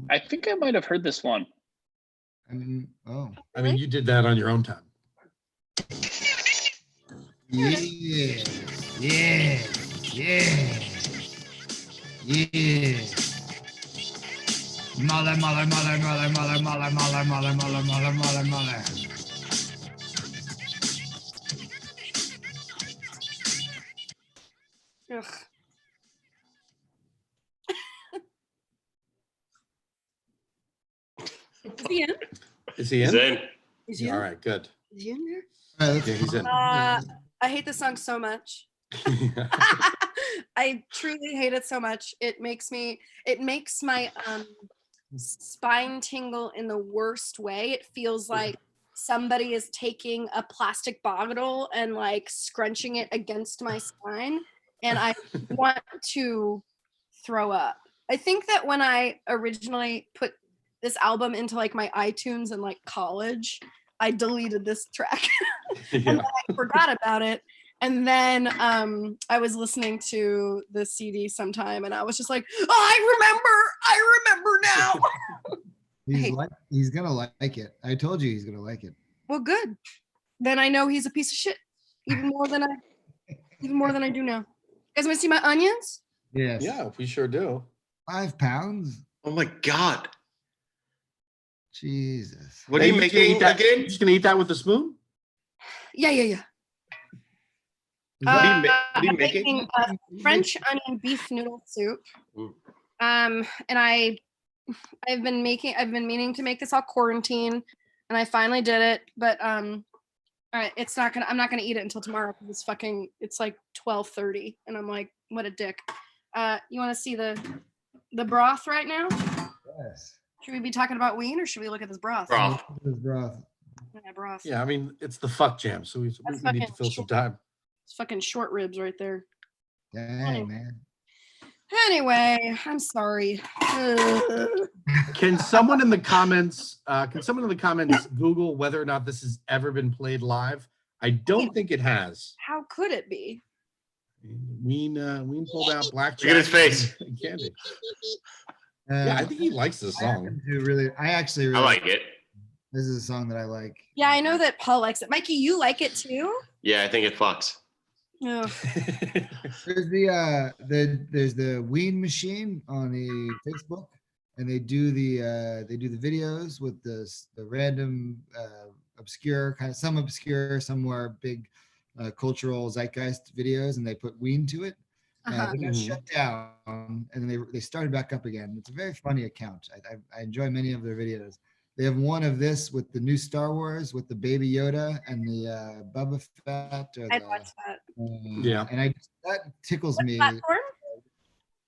I think I might have heard this one. I mean, you did that on your own time. yeah. Mother. Ugh. Is he in? Is he in? He's in. Is he in? All right, good. Is he in there? All right, Yeah, he's in. I hate this song so much. I truly hate it so much. It makes my spine tingle in the worst way. It feels like somebody is taking a plastic bottle and like scrunching it against my spine, and I want to throw up. I think that when I originally put this album into like my iTunes in like college, I deleted this track and then I forgot about it. And then I was listening to the CD sometime and I was just like, oh, I remember now. He's gonna like it. I told you he's gonna like it. Well, good. Then I know he's a piece of shit. Even more than I do now. You guys want to see my onions? Yes. Yeah, we sure do. 5 pounds. Oh my God. Jesus. What are you making again? You're just gonna eat that with a spoon? Yeah. What are you I'm making? French onion beef noodle soup. And I've been meaning to make this all quarantine, and I finally did it. But all right, I'm not gonna eat it until tomorrow because it's like 12:30, and I'm like, what a dick. You want to see the broth right now? Yes. Should we be talking about ween or should we look at this broth? Broth. This broth. Yeah, broth. Yeah, I mean, it's the fuck jam, so we need to fill some time. It's fucking short ribs right there. Dang, man. Anyway, I'm sorry. Can someone in the comments Google whether or not this has ever been played live? I don't think it has. How could it be? Ween pulled out blackjack. Look at his face. And candy. Yeah, I think he likes this song. I actually really I like it. This is a song that I like. Yeah, I know that Paul likes it. Mikey, you like it too? Yeah, I think it fucks. Oh. There's the Ween machine on the Facebook, and they do the videos with the random obscure kind of, some obscure, some more big cultural zeitgeist videos, and they put Ween to it. They got shut down, and then they started back up again. It's a very funny account. I enjoy many of their videos. They have one of this with the new Star Wars with the Baby Yoda and the Boba Fett. I'd watch that. Yeah, and that tickles me. Platform?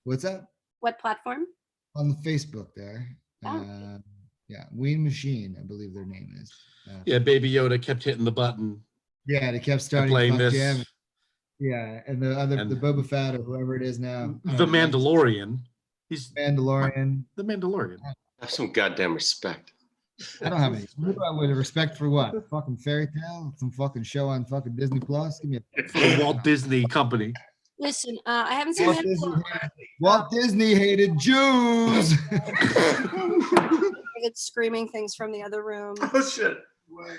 What's that? What platform? On the Facebook there. Oh. Yeah, Ween Machine, I believe their name is. Yeah, Baby Yoda kept hitting the button. Yeah, they kept starting playing Fuck this. Jam. Yeah, and the Boba Fett or whoever it is now. The Mandalorian. He's Mandalorian. The Mandalorian. Have some goddamn respect. I don't have any. With respect for what? Fucking fairy tale? Some fucking show on fucking Disney Plus? Give me The Walt Disney Company. Listen, I haven't seen Walt Disney hated Jews. It's screaming things from the other room. Oh shit.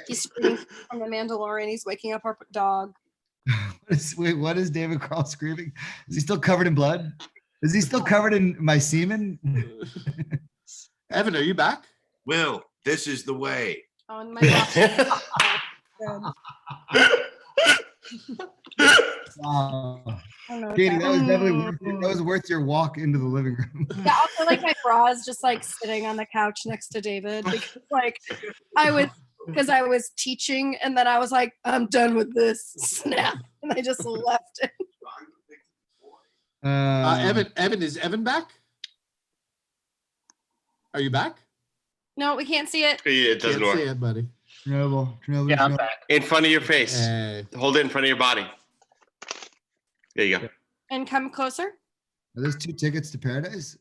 He's screaming from the Mandalorian. He's waking up our dog. What is David Carl screaming? Is he still covered in blood? Is he still covered in my semen? Evan, are you back? Will, this is the way. On my dog. Katie, that was definitely worth your walk into the living room. Yeah, also like my bra is just like sitting on the couch next to David because like I was teaching and then I was like, I'm done with this. Snap. And I just left it. Evan, is Evan back? Are you back? No, we can't see it. Yeah, it doesn't Can't see work. it, buddy. Chernobyl. Yeah, I'm back. In front of your face. Hey. Hold it in front of your body. There you go. And come closer. Are those 2 tickets to paradise?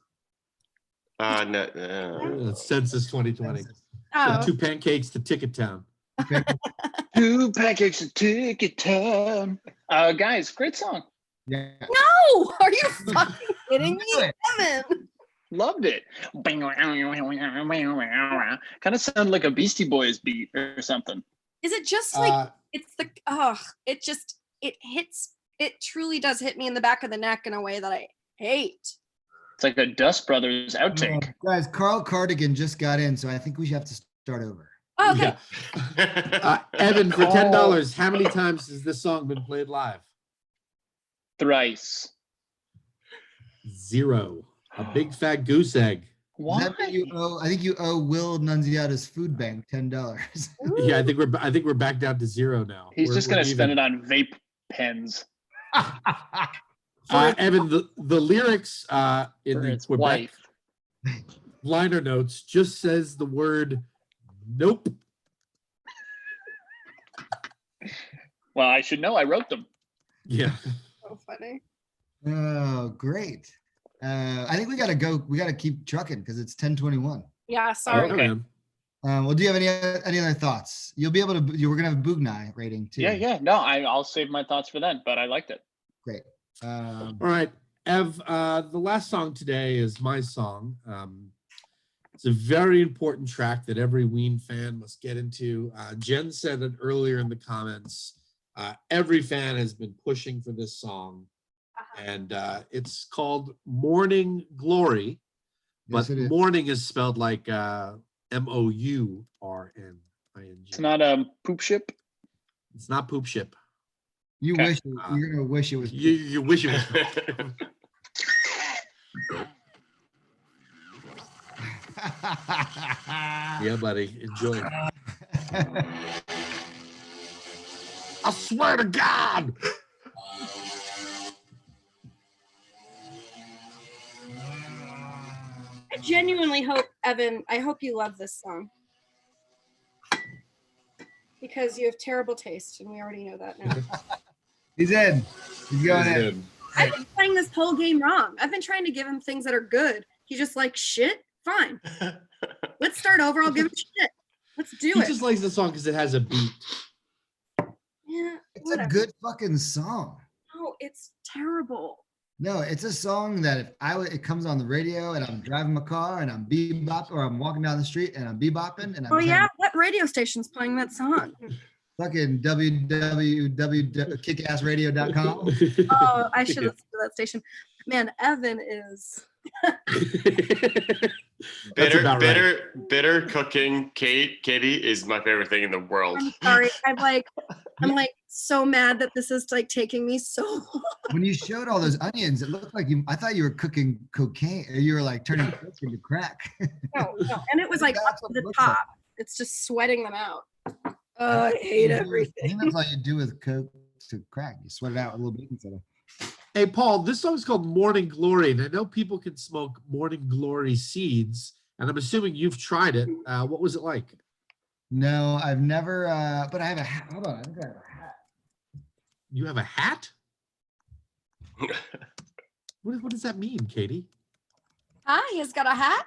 No. It's Census 2020. Oh, 2 pancakes to Ticket Town. 2 pancakes to Ticket Town. Guys, great song. Yeah. no! Are you fucking kidding me, Do it. Evan? Loved it. Kind of sounded like a Beastie Boys beat or something. Is it just like it's the it hits, it truly does hit me in the back of the neck in a way that I hate. It's like a Dust Brothers outtake. Guys, Carl Cardigan just got in, so I think we have to start over. Oh, okay. Yeah. Evan, for $10, how many times has this song been played live? Thrice. 0. A big fat goose egg. Why? That mean I think you owe Will Nunziata's food bank $10. Yeah, I think we're back down to 0 now. He's just gonna even. spend it on vape pens. Evan, the lyrics in For the his Quebec wife. liner notes just says the word nope. Well, I should know. I wrote them. Yeah. So funny. Oh, great. I think we gotta go. We gotta keep trucking because it's 10:21. Yeah, sorry. Okay. man. Well, do you have any other thoughts? You'll be able to. We're gonna have a Boognai rating too. Yeah. No, I'll save my thoughts for then, but I liked it. Great. All right, Ev. The last song today is my song. It's a very important track that every Ween fan must get into. Jen said it earlier in the comments. Every fan has been pushing for this song, and it's called "Morning Glory," but Yes, it is. "morning" is spelled like MOURNING. It's not poop ship. It's not poop ship. You Okay. wish you're gonna wish it was. You wish it was. Yeah, buddy. Enjoy. I swear to God. I genuinely hope, Evan, I hope you love this song. Because you have terrible taste, and we already know that now. He's in. He's going in. I've been playing this whole game wrong. I've been trying to give him things that are good. He's just like, shit, fine. Let's start over. I'll give him shit. Let's do He it. just likes the song because it has a beat. Yeah, It's whatever. a good fucking song. No, it's terrible. No, it's a song that if it comes on the radio and I'm driving my car and I'm bebop or I'm walking down the street and I'm bebopping and I'm Oh yeah, what radio station's playing that song? fucking www.kickassradio.com. Oh, I should listen to that station. Man, Evan is. That's about right. bitter cooking. Katie is my favorite thing in the world. I'm sorry. I'm like so mad that this is like taking me so long. When you showed all those onions, it looked like I thought you were cooking cocaine. You were like turning coke into crack. No, and it was like That's up to what it the looks top. like. It's just sweating them out. Oh, I hate I everything. think that's all you do with coke to crack. You sweat it out with a little baking soda. Hey, Paul, this song's called Morning Glory, and I know people can smoke Morning Glory seeds, and I'm assuming you've tried it. What was it like? No, I've never, but I have a hat. Hold on, I think I have a hat. You have a hat? What does that mean, Katie? He's got a hat.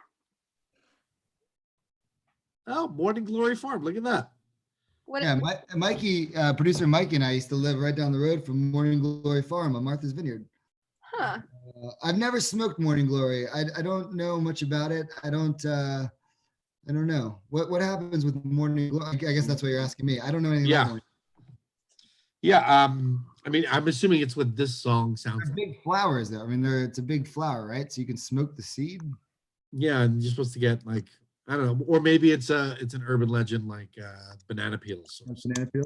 Oh, Morning Glory Farm. Look at that. What? Yeah, Mikey, producer Mikey and I used to live right down the road from Morning Glory Farm on Martha's Vineyard. Huh? I've never smoked Morning Glory. I don't know much about it. I don't know. What happens with Morning Glory? I guess that's what you're asking me. I don't know anything Yeah. about Morning. Yeah. I mean, I'm assuming it's what this song sounds They're like. big flowers though. I mean, it's a big flower, right? So you can smoke the seed. Yeah, and you're supposed to get like, I don't know, or maybe it's an urban legend like banana peels. Like banana peel.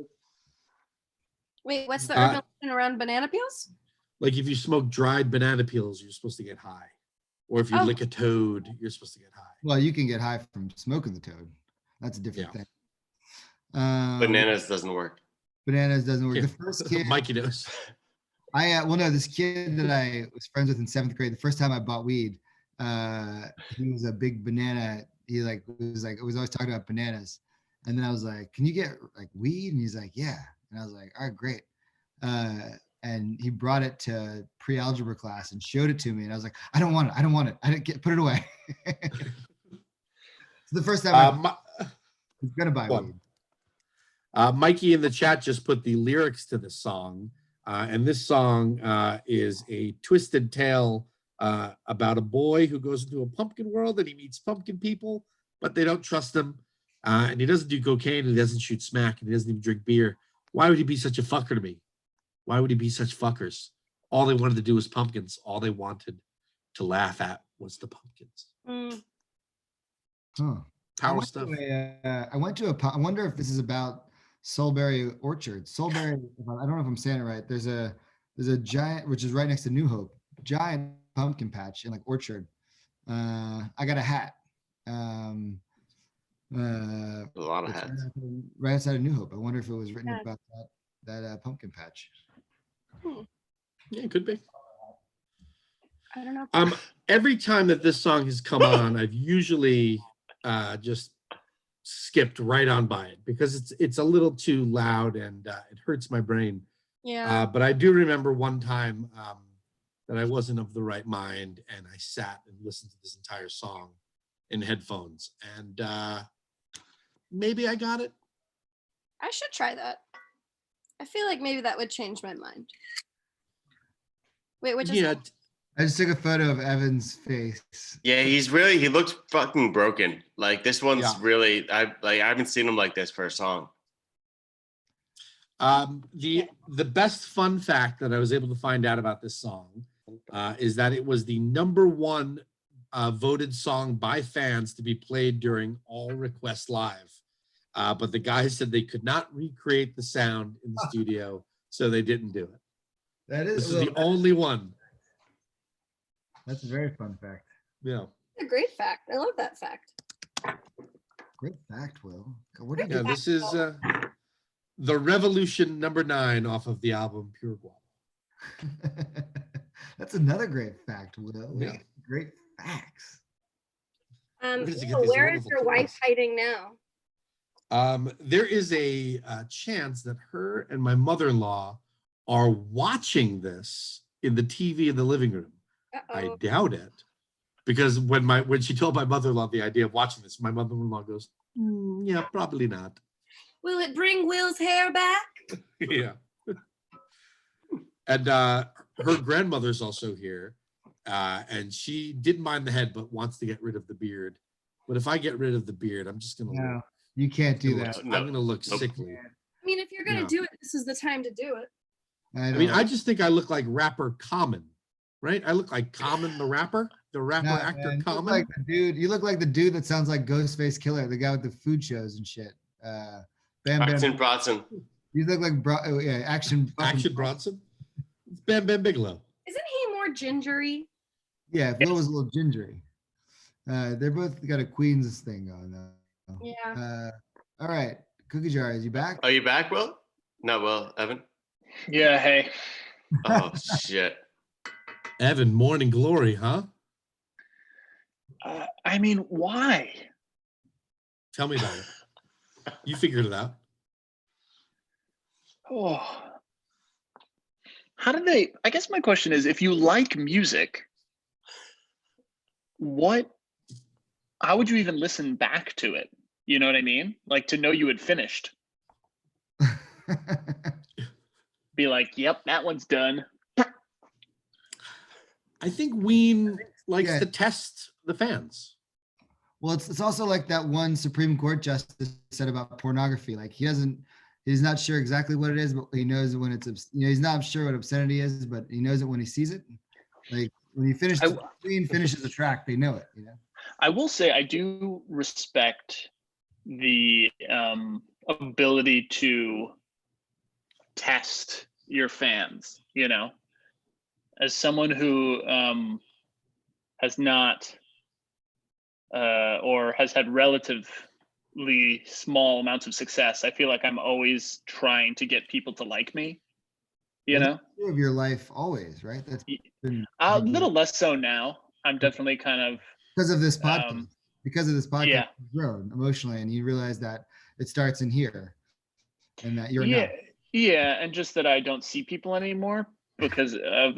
Wait, what's the urban legend around banana peels? Like if you smoke dried banana peels, you're supposed to get high. Or if you Oh. lick a toad, you're supposed to get high. Well, you can get high from smoking the toad. That's a different Yeah. thing. Bananas doesn't work. Bananas doesn't work. Yeah. The first kid, Mikey knows. Well, no, this kid that I was friends with in 7th grade, the first time I bought weed, he was a big banana. He was always talking about bananas. And then I was like, can you get like weed? And he's like, yeah. And I was like, all right, great. And he brought it to pre-algebra class and showed it to me. And I was like, I don't want it. I don't want it. Put it away. So the first time I was gonna buy weed. Mikey in the chat just put the lyrics to the song. And this song is a twisted tale about a boy who goes into a pumpkin world and he meets pumpkin people, but they don't trust him. And he doesn't do cocaine, and he doesn't shoot smack, and he doesn't even drink beer. Why would he be such a fucker to me? Why would he be such fuckers? All they wanted to do was pumpkins. All they wanted to laugh at was the pumpkins. Huh. Power stuff. I wonder if this is about Soulberry Orchard. Soulberry, I don't know if I'm saying it right. There's a giant, which is right next to New Hope, giant pumpkin patch in like Orchard. I got a hat. A lot of hats. Right outside of New Hope. I wonder if it was written about that pumpkin patch. Yeah, it could be. I don't know. Every time that this song has come on, I've usually just skipped right on by it because it's a little too loud and it hurts my brain. Yeah. But I do remember one time that I wasn't of the right mind and I sat and listened to this entire song in headphones, and maybe I got it. I should try that. I feel like maybe that would change my mind. Wait, which is I just took a photo of Evan's face. Yeah, he looks fucking broken. Like this one's really, I haven't seen him like this for a song. The best fun fact that I was able to find out about this song is that it was the #1 voted song by fans to be played during All Request Live. But the guys said they could not recreate the sound in the studio, so they didn't do it. This is the only one. That's a very fun fact. Yeah. a great fact. I love that fact. Great fact, Will. What do you Yeah, this is The Revolution #9 off of the album Pure Guava. That's another great fact, Will. Yeah. Great facts. Where is your wife hiding now? There is a chance that her and my mother-in-law are watching this in the TV in the living room. I doubt it, because when she told my mother-in-law the idea of watching this, my mother-in-law goes, "Yeah, probably not." Will it bring Will's hair back? Yeah. And her grandmother's also here, and she didn't mind the head, but wants to get rid of the beard. But if I get rid of the beard, I'm just gonna. No, you can't do that. I'm gonna look sickly. I mean, if you're gonna do it, this is the time to do it. I mean, I just think I look like rapper Common, right? I look like Common, the rapper actor man, Common. You look like the dude that sounds like Ghostface Killer, the guy with the food shows and shit. Action Bronson. You look like Action Bronson. It's Bam Bam Bigelow. Isn't he more gingery? Yeah, Will was a little gingery. They're both got a Queens thing going though. Yeah. All right, Cookie Jar, is you back? Are you back, Will? Not Will, Evan. Yeah, hey. Oh shit. Evan, Morning Glory, huh? I mean, why? Tell me about it. You figured it out. Oh. How did they? I guess my question is, if you like music, how would you even listen back to it? You know what I mean? Like, to know you had finished. Be like, yep, that one's done. I think Ween likes to test the fans. Well, it's also like that one Supreme Court justice said about pornography. Like he's not sure exactly what it is, but he knows when it's, he's not sure what obscenity is, but he knows it when he sees it. Like when you finish, Ween finishes the track, they know it, you know? I will say I do respect the ability to test your fans, you know, as someone who has not or has had relatively small amounts of success. I feel like I'm always trying to get people to like me. You Well, know, that's of your life always, right? That's been a little less so now. I'm definitely kind of because of this podcast. um, Because of this podcast, yeah. you've grown emotionally, and you realize that it starts in here, and that you're yeah, enough. yeah, and just that I don't see people anymore because of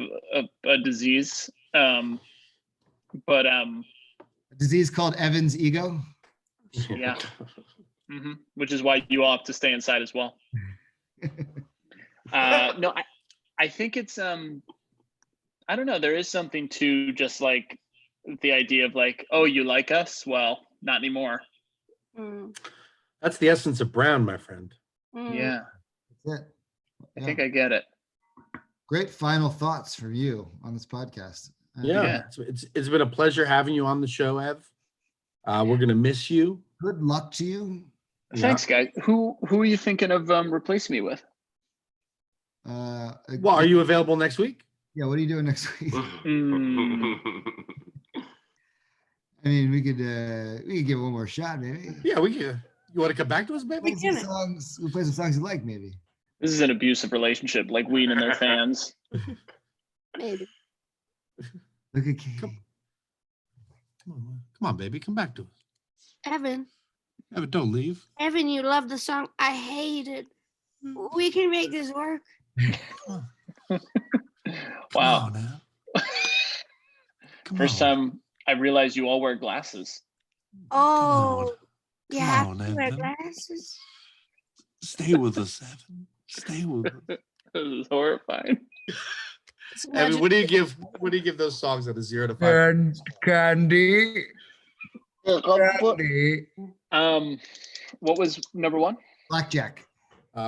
a disease. But A disease called Evan's ego. yeah, which is why you all have to stay inside as well. No, I think it's I don't know. There is something to just like the idea of like, oh, you like us? Well, not anymore. Mm, That's the essence of brown, my friend. Yeah, That's it. I think I get it. Great final thoughts from you on this podcast. Yeah, it's been a pleasure having you on the show, Ev. We're gonna miss you. Good luck to you. Thanks, guys. Who are you thinking of replacing me with? Well, are you available next week? Yeah, what are you doing next week? Mm, I mean, we could give it one more shot, maybe. Yeah, we can. You want to come back to us, baby? Play some songs. We'll play some songs you like, maybe. this is an abusive relationship, like Ween and their fans. maybe. Look at Katie. Come on, baby, come back to us. Evan, Evan, don't leave. Evan, you love the song. I hate it. We can make this work. Wow. Now. First time I realized you all wear glasses. Oh, you Come have on, to wear Evan. glasses. Stay with us, Evan. Stay with us. This is horrifying. Just Evan, imagine- what do you give those songs at a 0 to 5? Candy. Candy. What was number one? Blackjack.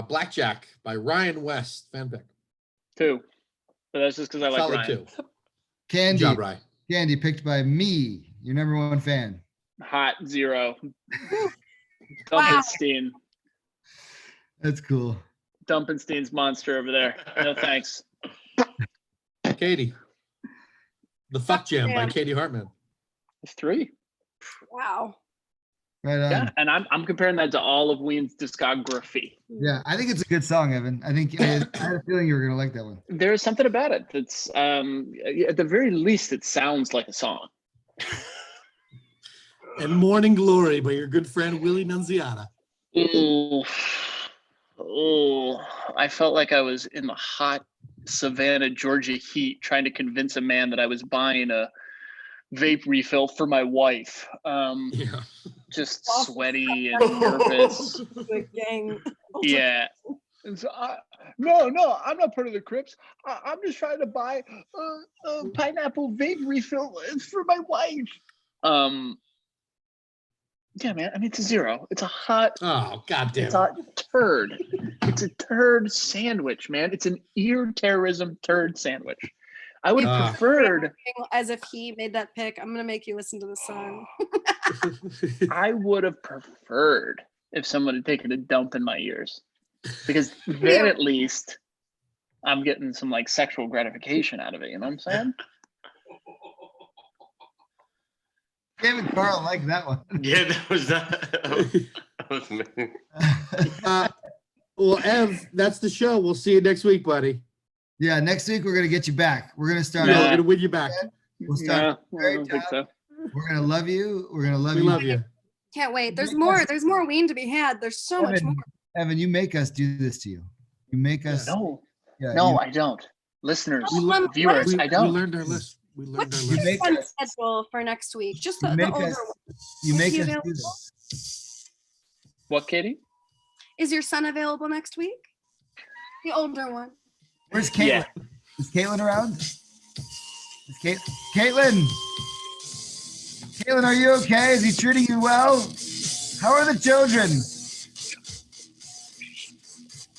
Blackjack by Ryan West, fanfic. 2. But that's just because I like Solid Ryan. 2. Good Candy. job, Ryan. Candy picked by me, your number one fan. Hot 0. Wow. Dumpenstein. That's cool. Dumpenstein's monster over there. No thanks. Katie. The Fuck Jam by Jam. Katie Hartman. It's 3. Wow. Right on. Yeah, and I'm comparing that to all of Ween's discography. Yeah, I think it's a good song, Evan. I think I had a feeling you were gonna like that one. There is something about it that's at the very least it sounds like a song. And Morning Glory by your good friend Willie Nunziata. Oh, I felt like I was in the hot Savannah, Georgia heat trying to convince a man that I was buying a vape refill for my wife. Yeah. Just sweaty and nervous. Good gang. Yeah. And so no, I'm not part of the Crips. I'm just trying to buy a pineapple vape refill for my wife. Yeah, man. I mean, it's a 0. It's a hot. Oh, goddamn. It's a turd. It's a turd sandwich, man. It's an ear terrorism turd sandwich. I would have preferred. As if he made that pick. I'm gonna make you listen to the song. I would have preferred if someone had taken a dump in my ears, because then at least I'm getting some like sexual gratification out of it. You know what I'm saying? David Carl liked that one. Yeah, that was me. Well, Ev, that's the show. We'll see you next week, buddy. Yeah, next week we're gonna get you back. We're gonna start. Yeah, Yeah. we're gonna win you back. We'll start. No, I don't think so. We're gonna love you. We're gonna love We you. love you. Can't wait. There's more. There's more Ween to be had. There's so much more. Evan, you make us do this to you. You make us. No, Yeah, no, you- I don't. Listeners, What- viewers, I We don't. learned our list. We learned What's our You your list. make fun us- schedule for next week? Just You the make older us- one. You make Is us he do available? this. What, Katie? Is your son available next week? The older one. Where's Caitlin? Yeah. Is Caitlin around? Is Caitlin? Caitlin, are you okay? Is he treating you well? How are the children?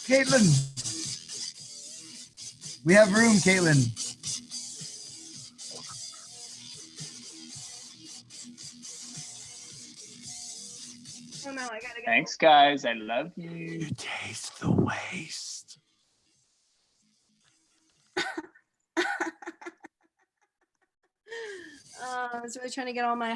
Caitlin. We have room, Caitlin. Oh no, I gotta go. Thanks, guys. I love you. You taste the waste. I was really trying to get all my